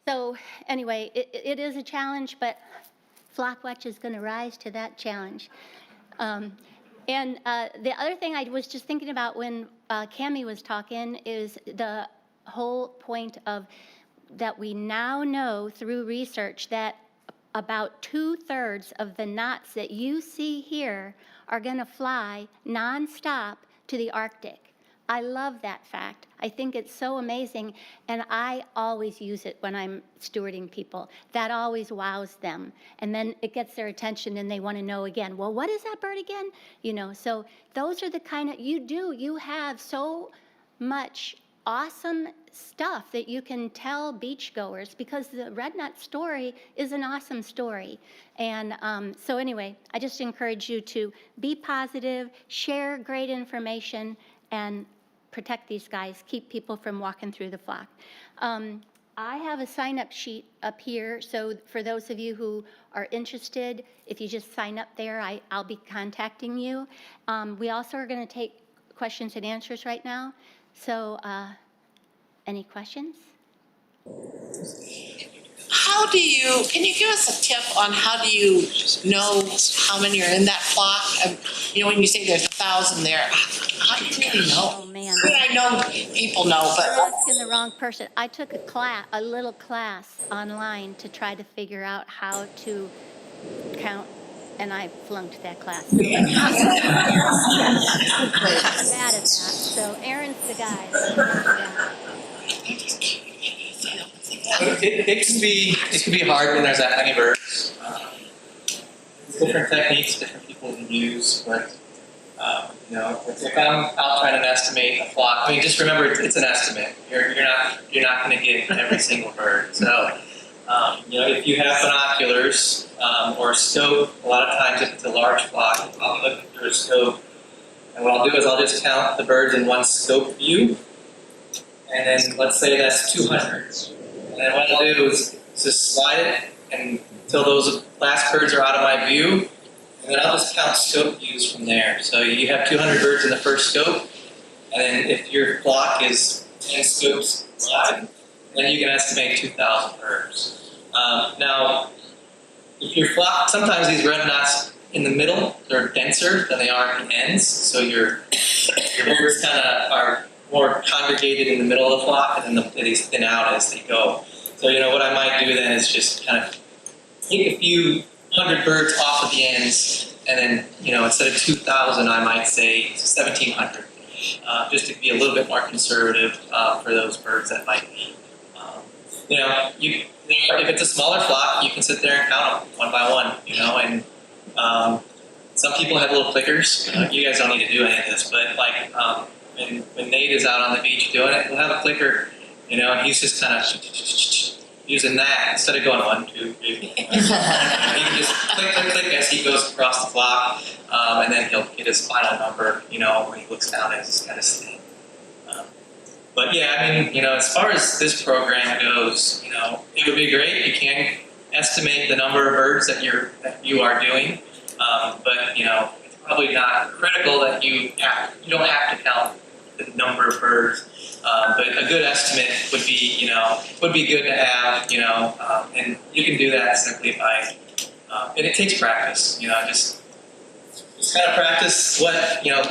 so anyway, it is a challenge, but FlockWatch is going to rise to that challenge. And the other thing I was just thinking about when Cammie was talking is the whole point of that we now know through research that about 2/3 of the knots that you see here are going to fly nonstop to the Arctic. I love that fact. I think it's so amazing, and I always use it when I'm stewarding people. That always wows them, and then it gets their attention, and they want to know again, well, what is that bird again? So those are the kind of, you have so much awesome stuff that you can tell beachgoers, because the red knot story is an awesome story. And so anyway, I just encourage you to be positive, share great information, and protect these guys, keep people from walking through the flock. I have a sign-up sheet up here, so for those of you who are interested, if you just sign up there, I'll be contacting you. We also are going to take questions and answers right now. So any questions? Can you give us a tip on how do you know how many are in that flock? When you say there's 1,000 there, how do you really know? Oh, man. I mean, I know people know, but. You're asking the wrong person. I took a little class online to try to figure out how to count, and I flunked that class. So I'm bad at that. So Aaron's the guy. It can be hard when there's that many birds. Different techniques, different people can use, but if I'm out trying to estimate a flock, just remember it's an estimate. You're not going to get every single bird. So if you have binoculars or a scope, a lot of times if it's a large flock, I'll look through a scope, and what I'll do is I'll just count the birds in one scope view, and then let's say that's 200. And then what I'll do is just slide it until those last birds are out of my view, and then I'll just count scope views from there. So you have 200 birds in the first scope, and then if your flock is 10 scopes wide, then you can estimate 2,000 birds. Now, if your flock, sometimes these red knots in the middle, they're denser than they are at the ends, so your birds kind of are more congregated in the middle of the flock, and then they thin out as they go. So what I might do then is just kind of take a few hundred birds off of the ends, and then instead of 2,000, I might say 1,700, just to be a little bit more conservative for those birds that might be. If it's a smaller flock, you can sit there and count them one by one, and some people have little clickers. You guys don't need to do any of this, but when Nate is out on the beach doing it, he'll have a clicker, and he's just kind of using that instead of going 1, 2, 3. He can just click as he goes across the flock, and then he'll get his final number, when he looks down at his kind of thing. But yeah, as far as this program goes, it would be great. You can estimate the number of birds that you are doing, but it's probably not critical that you don't have to count the number of birds. But a good estimate would be, would be good to have, and you can do that simply by, and it takes practice, just kind of practice what,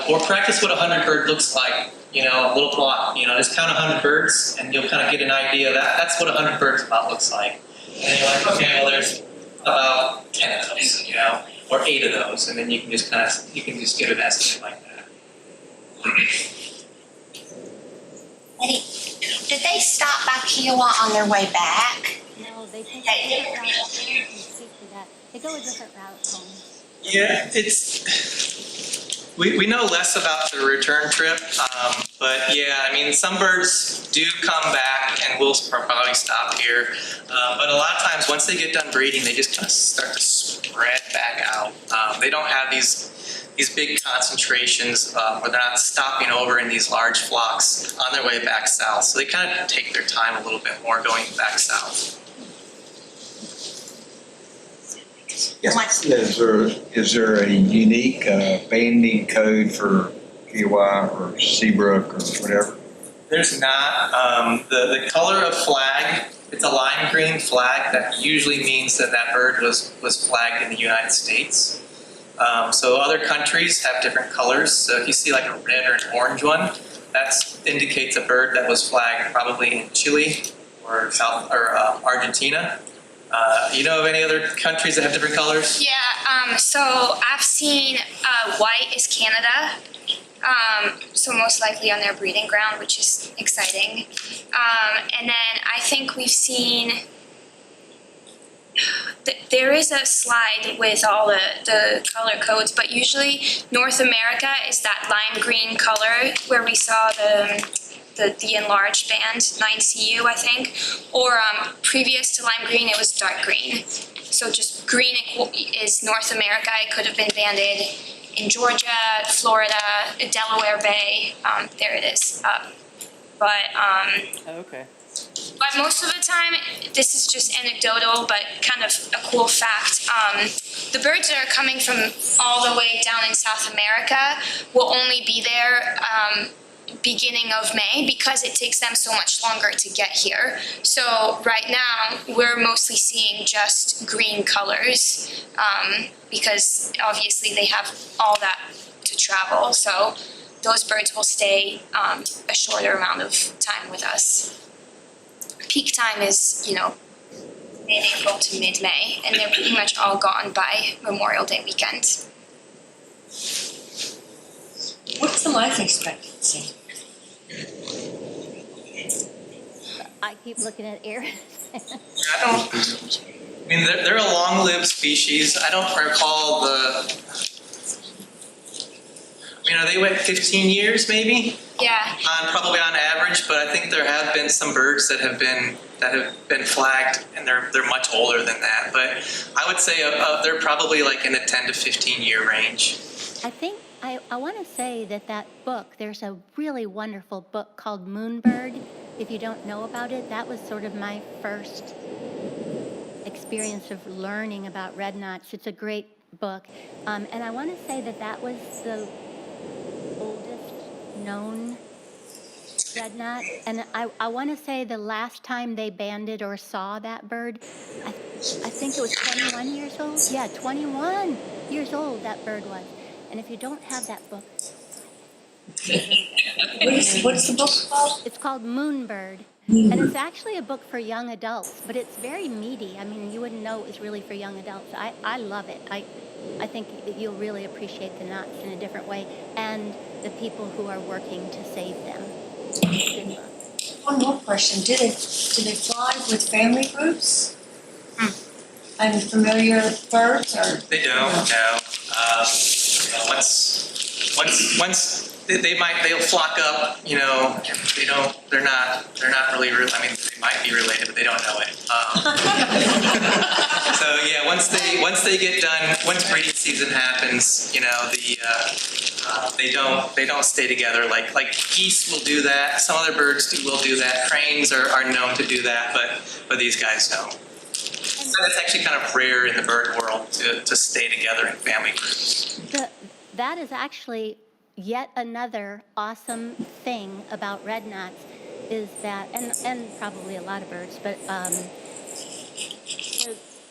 or practice what a 100-bird looks like, a little plot, just count 100 birds and you'll kind of get an idea that's what a 100 birds about looks like. And you're like, okay, well, there's about 10 of those, or 8 of those, and then you can just get an estimate like that. Eddie, did they stop by Kiowa on their way back? No, they take a different route. Up there. You can speak to that. They go a different route home. Yeah, we know less about the return trip, but yeah, I mean, some birds do come back and will probably stop here. But a lot of times, once they get done breeding, they just kind of start to spread back out. They don't have these big concentrations where they're not stopping over in these large flocks on their way back south. So they kind of take their time a little bit more going back south. Yes. Is there a unique banding code for Kiowa or Seabrook or whatever? There's not. The color of flag, it's a lime green flag. That usually means that bird was flagged in the United States. So other countries have different colors. So if you see like a red or an orange one, that indicates a bird that was flagged probably in Chile or Argentina. You know of any other countries that have different colors? Yeah, so I've seen white is Canada, so most likely on their breeding ground, which is exciting. And then I think we've seen, there is a slide with all the color codes, but usually North America is that lime green color where we saw the enlarged band, 9CU, I think, or previous to lime green, it was dark green. So just green is North America. It could have been banded in Georgia, Florida, Delaware Bay. There it is. Okay. But most of the time, this is just anecdotal, but kind of a cool fact. The birds that are coming from all the way down in South America will only be there beginning of May because it takes them so much longer to get here. So right now, we're mostly seeing just green colors because obviously they have all that to travel. So those birds will stay a shorter amount of time with us. Peak time is, mid-April to mid-May, and they're pretty much all gone by Memorial Day weekend. What's the life expectancy? I keep looking at Aaron. I mean, they're a long-lived species. I don't recall are they went 15 years maybe? Yeah. Probably on average, but I think there have been some birds that have been flagged, and they're much older than that. But I would say they're probably like in the 10 to 15 year range. I think I want to say that book, there's a really wonderful book called Moonbird. If you don't know about it, that was sort of my first experience of learning about red knots. It's a great book. And I want to say that was the oldest known red knot. And I want to say the last time they banded or saw that bird, I think it was 21 years old. Yeah, 21 years old that bird was. And if you don't have that book. What's the book called? It's called Moonbird. And it's actually a book for young adults, but it's very meaty. I mean, you wouldn't know it was really for young adults. I love it. I think you'll really appreciate the knots in a different way and the people who are working to save them. It's a good book. One more question. Do they fly with family groups? And familiar birds or? They don't. No. Once they'll flock up. They're not really. I mean, they might be related, but they don't know it. So yeah, once they get done, once breeding season happens, they don't stay together. Like geese will do that. Some other birds will do that. Cranes are known to do that, but these guys don't. So that's actually kind of rare in the bird world to stay together in family groups. That is actually yet another awesome thing about red knots. is that, and probably a lot of birds, but the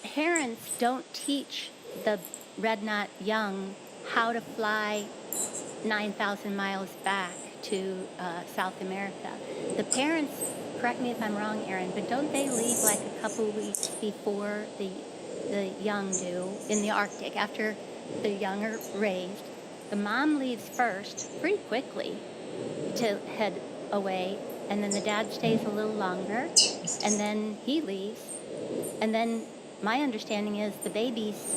parents don't teach the red knot young how to fly 9,000 miles back to South America. The parents, correct me if I'm wrong, Erin, but don't they leave like a couple weeks before the young do in the Arctic after the young are raised? The mom leaves first pretty quickly to head away, and then the dad stays a little longer, and then he leaves. And then my understanding is the babies,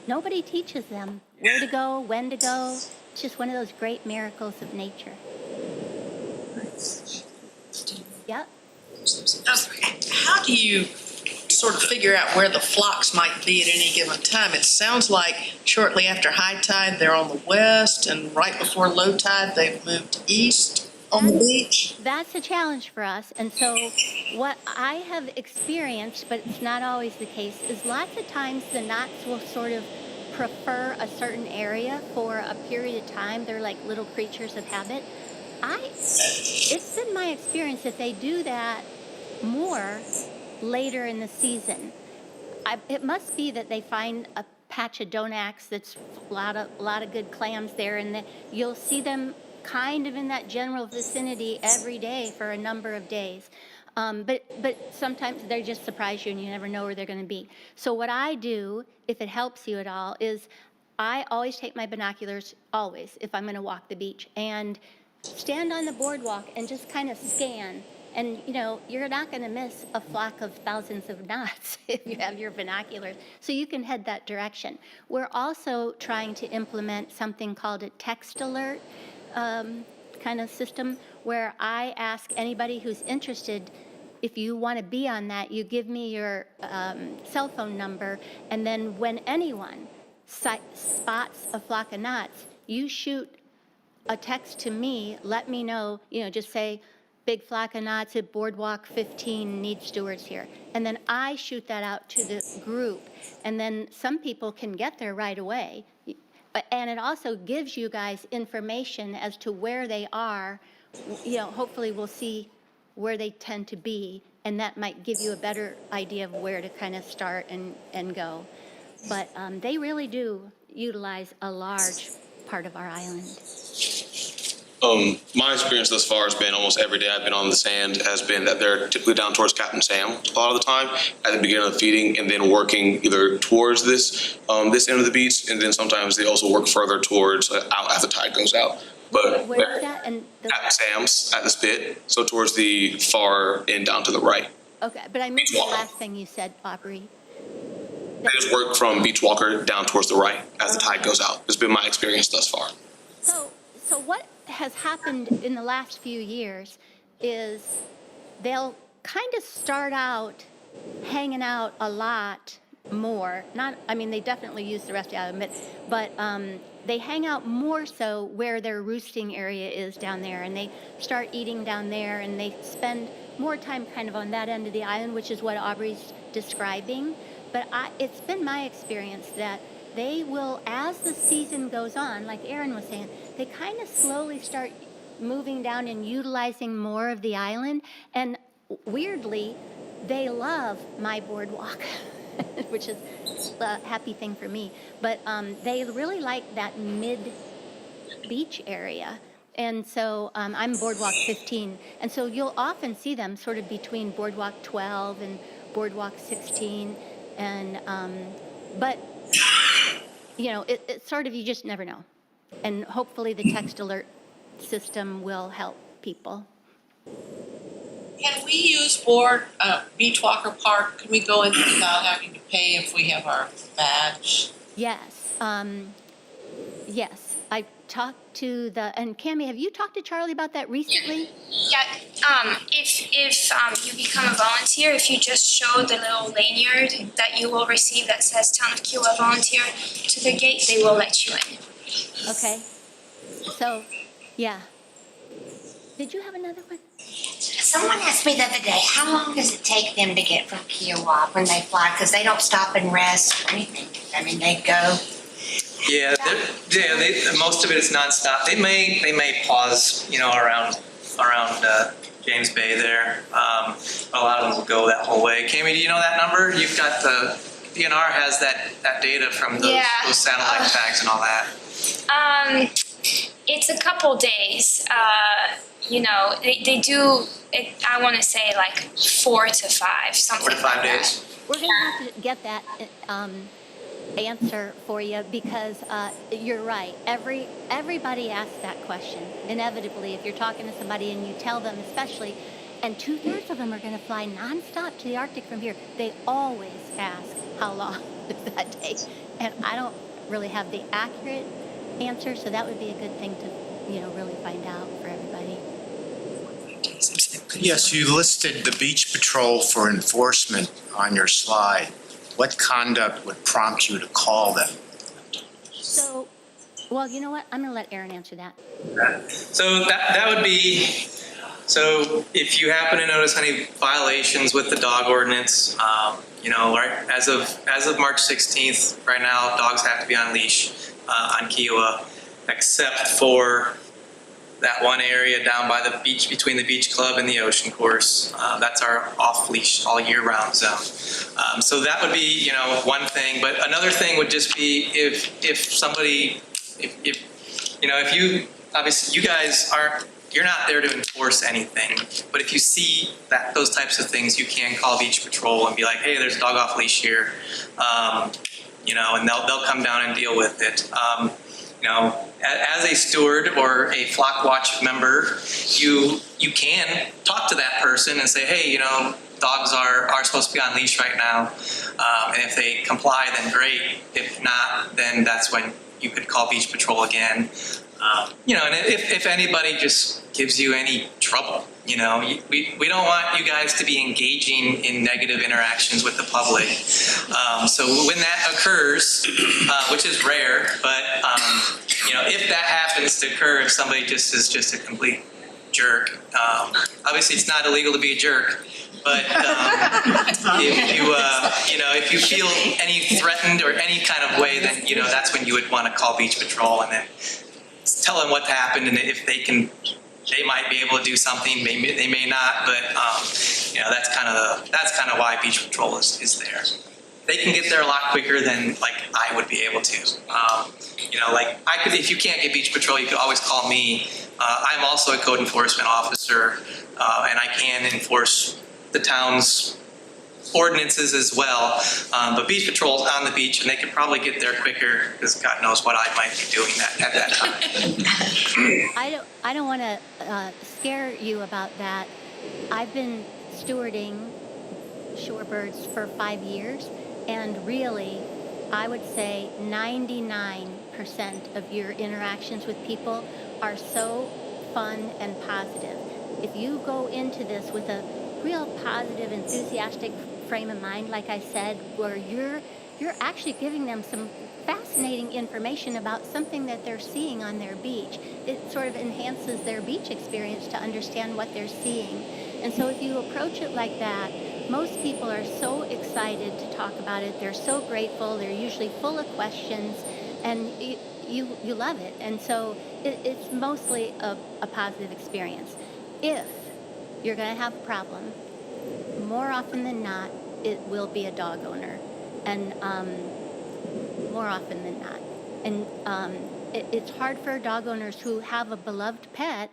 nobody teaches them where to go, when to go. It's just one of those great miracles of nature. Yep. How do you sort of figure out where the flocks might be at any given time? It sounds like shortly after high tide, they're on the west, and right before low tide, they've moved east on the beach. That's a challenge for us. And so what I have experienced, but it's not always the case, is lots of times the knots will sort of prefer a certain area for a period of time. They're like little creatures of habit. It's been my experience that they do that more later in the season. It must be that they find a patch of Donax that's a lot of good clams there, and you'll see them kind of in that general vicinity every day for a number of days. But sometimes they just surprise you and you never know where they're going to be. So what I do, if it helps you at all, is I always take my binoculars, always, if I'm going to walk the beach, and stand on the boardwalk and just kind of scan. And, you know, you're not going to miss a flock of thousands of knots if you have your binoculars. So you can head that direction. We're also trying to implement something called a text alert kind of system, where I ask anybody who's interested, if you want to be on that, you give me your cell phone number, and then when anyone spots a flock of knots, you shoot a text to me, let me know, just say, big flock of knots at Boardwalk 15, need stewards here. And then I shoot that out to the group. And then some people can get there right away. And it also gives you guys information as to where they are. Hopefully we'll see where they tend to be, and that might give you a better idea of where to kind of start and go. But they really do utilize a large part of our island. My experience thus far has been almost every day I've been on the sand has been that they're typically down towards Captain Sam a lot of the time at the beginning of the feeding, and then working either towards this end of the beach, and then sometimes they also work further towards out as the tide goes out. But Where is that? And Captain Sam's at the spit, so towards the far end down to the right. Okay, but I missed the last thing you said, Aubrey. They just work from Beach Walker down towards the right as the tide goes out. It's been my experience thus far. So what has happened in the last few years is they'll kind of start out hanging out a lot more. They definitely use the rest of the island, but they hang out more so where their roosting area is down there, and they start eating down there, and they spend more time kind of on that end of the island, which is what Aubrey's describing. But it's been my experience that they will, as the season goes on, like Erin was saying, they kind of slowly start moving down and utilizing more of the island. And weirdly, they love my boardwalk, which is a happy thing for me. But they really like that mid-beach area. And so I'm Boardwalk 15. And so you'll often see them sort of between Boardwalk 12 and Boardwalk 16. And, but, it's sort of, you just never know. And hopefully the text alert system will help people. Can we use Beach Walker Park? Can we go in without having to pay if we have our badge? Yes. Yes. I talked to and Cammie, have you talked to Charlie about that recently? Yeah, if you become a volunteer, if you just show the little lanyard that you will receive that says Town of Kiowa Volunteer to the gate, they will let you in. Okay. So, yeah. Did you have another one? Someone asked me the other day, how long does it take them to get from Kiowa when they fly? Because they don't stop and rest or anything. They go. Yeah, most of it is nonstop. They may pause, around James Bay there. A lot of them will go that whole way. Cami, do you know that number? You've got the DNR has that data from those, Yeah. those satellite tags and all that. It's a couple days. You know, they do, I want to say like 4 to 5, something 4 to 5 like that. days. We're going to have to get that answer for you because you're right. Everybody asks that question. Inevitably, if you're talking to somebody and you tell them, especially, and 2/3 of them are going to fly nonstop to the Arctic from here, they always ask, how long is that take? And I don't really have the accurate answer, so that would be a good thing to, really find out for everybody. Yes, you listed the beach patrol for enforcement on your slide. What conduct would prompt you to call them? So, well, you know what? I'm going to let Aaron answer that. So that would be, so if you happen to notice any violations with the dog ordinance, right, as of March 16th, right now, dogs have to be on leash on Kiowa, except for that one area down by the beach, between the beach club and the ocean course. That's our off-leash all year round zone. So that would be, one thing, but another thing would just be if somebody, if you, obviously you guys you're not there to enforce anything, but if you see those types of things, you can call beach patrol and be like, hey, there's a dog off leash here, and they'll come down and deal with it. As a steward or a FlockWatch member, you can talk to that person and say, hey, dogs are supposed to be on leash right now, and if they comply, then great. If not, then that's when you could call beach patrol again. And if anybody just gives you any trouble, we don't want you guys to be engaging in negative interactions with the public. So when that occurs, which is rare, but if that happens to occur, if somebody is just a complete jerk, obviously it's not illegal to be a jerk. But if you feel any threatened or any kind of way, then that's when you would want to call beach patrol and then tell them what happened, and if they might be able to do something. They may not, but that's kind of why beach patrol is there. They can get there a lot quicker than I would be able to. If you can't get beach patrol, you could always call me. I'm also a code enforcement officer, and I can enforce the town's ordinances as well. But beach patrol is on the beach, and they could probably get there quicker because God knows what I might be doing at that time. I don't want to scare you about that. I've been stewarding shorebirds for 5 years, and really, I would say 99% of your interactions with people are so fun and positive. If you go into this with a real positive, enthusiastic frame of mind, like I said, where you're actually giving them some fascinating information about something that they're seeing on their beach. It sort of enhances their beach experience to understand what they're seeing. And so if you approach it like that, most people are so excited to talk about it. They're so grateful. They're usually full of questions, and you love it. And so it's mostly a positive experience. If you're going to have a problem, more often than not, it will be a dog owner, and more often than not. And it's hard for dog owners who have a beloved pet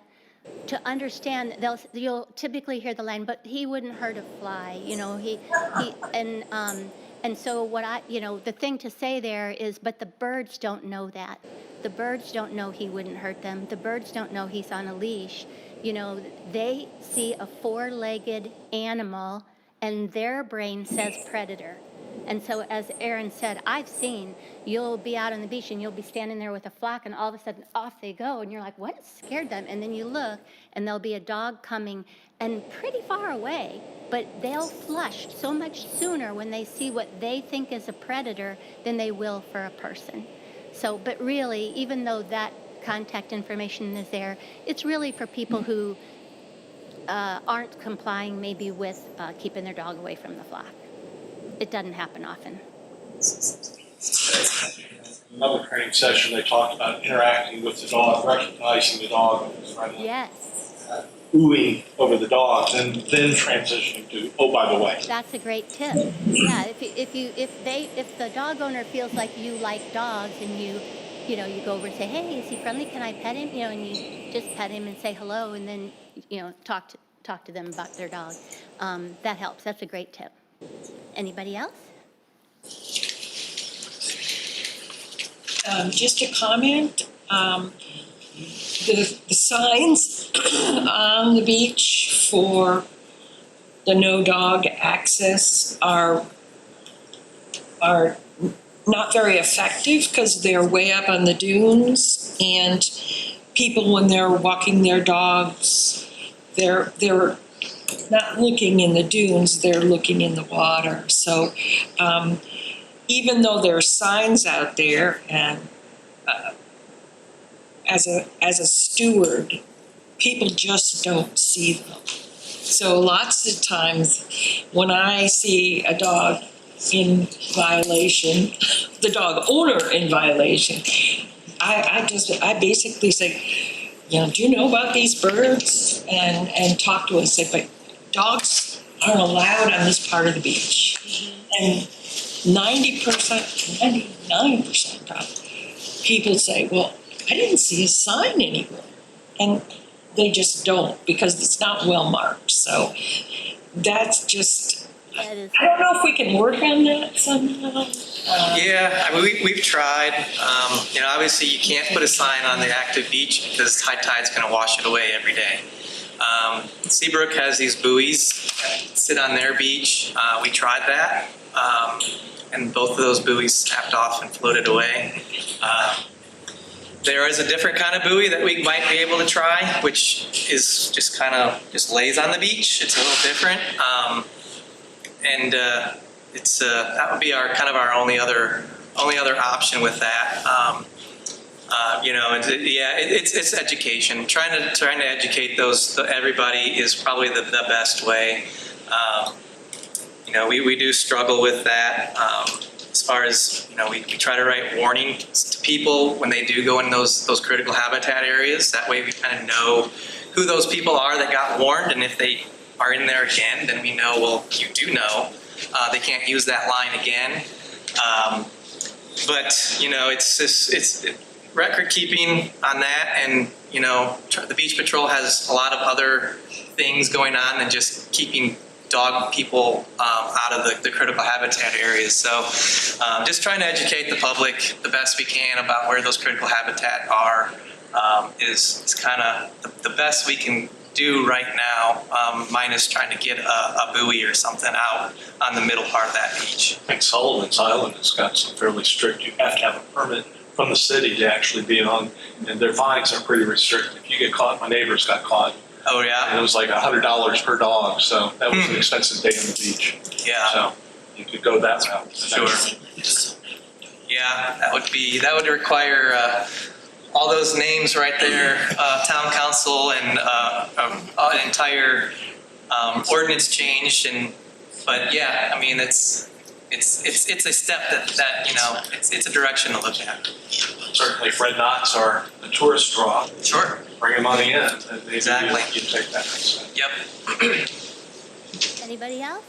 to understand. You'll typically hear the line, but he wouldn't hurt a fly, and so the thing to say there is, but the birds don't know that. The birds don't know he wouldn't hurt them. The birds don't know he's on a leash. They see a 4-legged animal and their brain says predator. And so as Aaron said, I've seen, you'll be out on the beach and you'll be standing there with a flock and all of a sudden off they go and you're like, what scared them? And then you look and there'll be a dog coming and pretty far away, but they'll flush so much sooner when they see what they think is a predator than they will for a person. So, but really, even though that contact information is there, it's really for people who aren't complying maybe with keeping their dog away from the flock. It doesn't happen often. Another training session, they talked about interacting with the dog, recognizing the dog. Yes. oohing over the dogs and then transitioning to, oh, by the way. That's a great tip. Yeah, if the dog owner feels like you like dogs and you go over and say, hey, is he friendly? Can I pet him? And you just pet him and say hello, and then talk to them about their dog. That helps. That's a great tip. Anybody else? Just a comment, the signs on the beach for the no dog access are not very effective because they're way up on the dunes, and people, when they're walking their dogs, they're not looking in the dunes, they're looking in the water. So even though there are signs out there, and as a steward, people just don't see them. So lots of times when I see a dog in violation, the dog owner in violation, I basically say, do you know about these birds? And talk to us. Say, but dogs aren't allowed on this part of the beach. And 99% probably, people say, well, I didn't see a sign anywhere. And they just don't, because it's not well marked. So that's just, I don't know if we can work on that somehow. Yeah, I mean, we've tried. Obviously you can't put a sign on the active beach because high tide's going to wash it away every day. Seabrook has these buoys that sit on their beach. We tried that, and both of those buoys snapped off and floated away. There is a different kind of buoy that we might be able to try, which is just just lays on the beach. It's a little different, and it's that would be our only other option with that. It's education. Trying to educate everybody is probably the best way. We do struggle with that. As far as, we try to write warnings to people when they do go in those critical habitat areas. That way we kind of know who those people are that got warned, and if they are in there again, then we know, well, you do know. They can't use that line again. It's record keeping on that, and, the Beach Patrol has a lot of other things going on than just keeping dog people out of the critical habitat areas. So just trying to educate the public the best we can about where those critical habitat are is kind of the best we can do right now, minus trying to get a buoy or something out on the middle part of that beach. I think Sullivan's Island has got some fairly strict, you have to have a permit from the city to actually be on, and their fines are pretty restricted. If you get caught, my neighbors got caught. Oh, yeah? And it was like $100 per dog, so that was an expensive day on the beach. Yeah. So you could go that route. Sure. Yeah, that would require all those names right there, town council and an entire ordinance change. But yeah, I mean, it's a step that it's a direction to look at. Certainly Fred Knox are a tourist draw. Sure. Bring them money in. Exactly. You take that. Yep. Anybody else?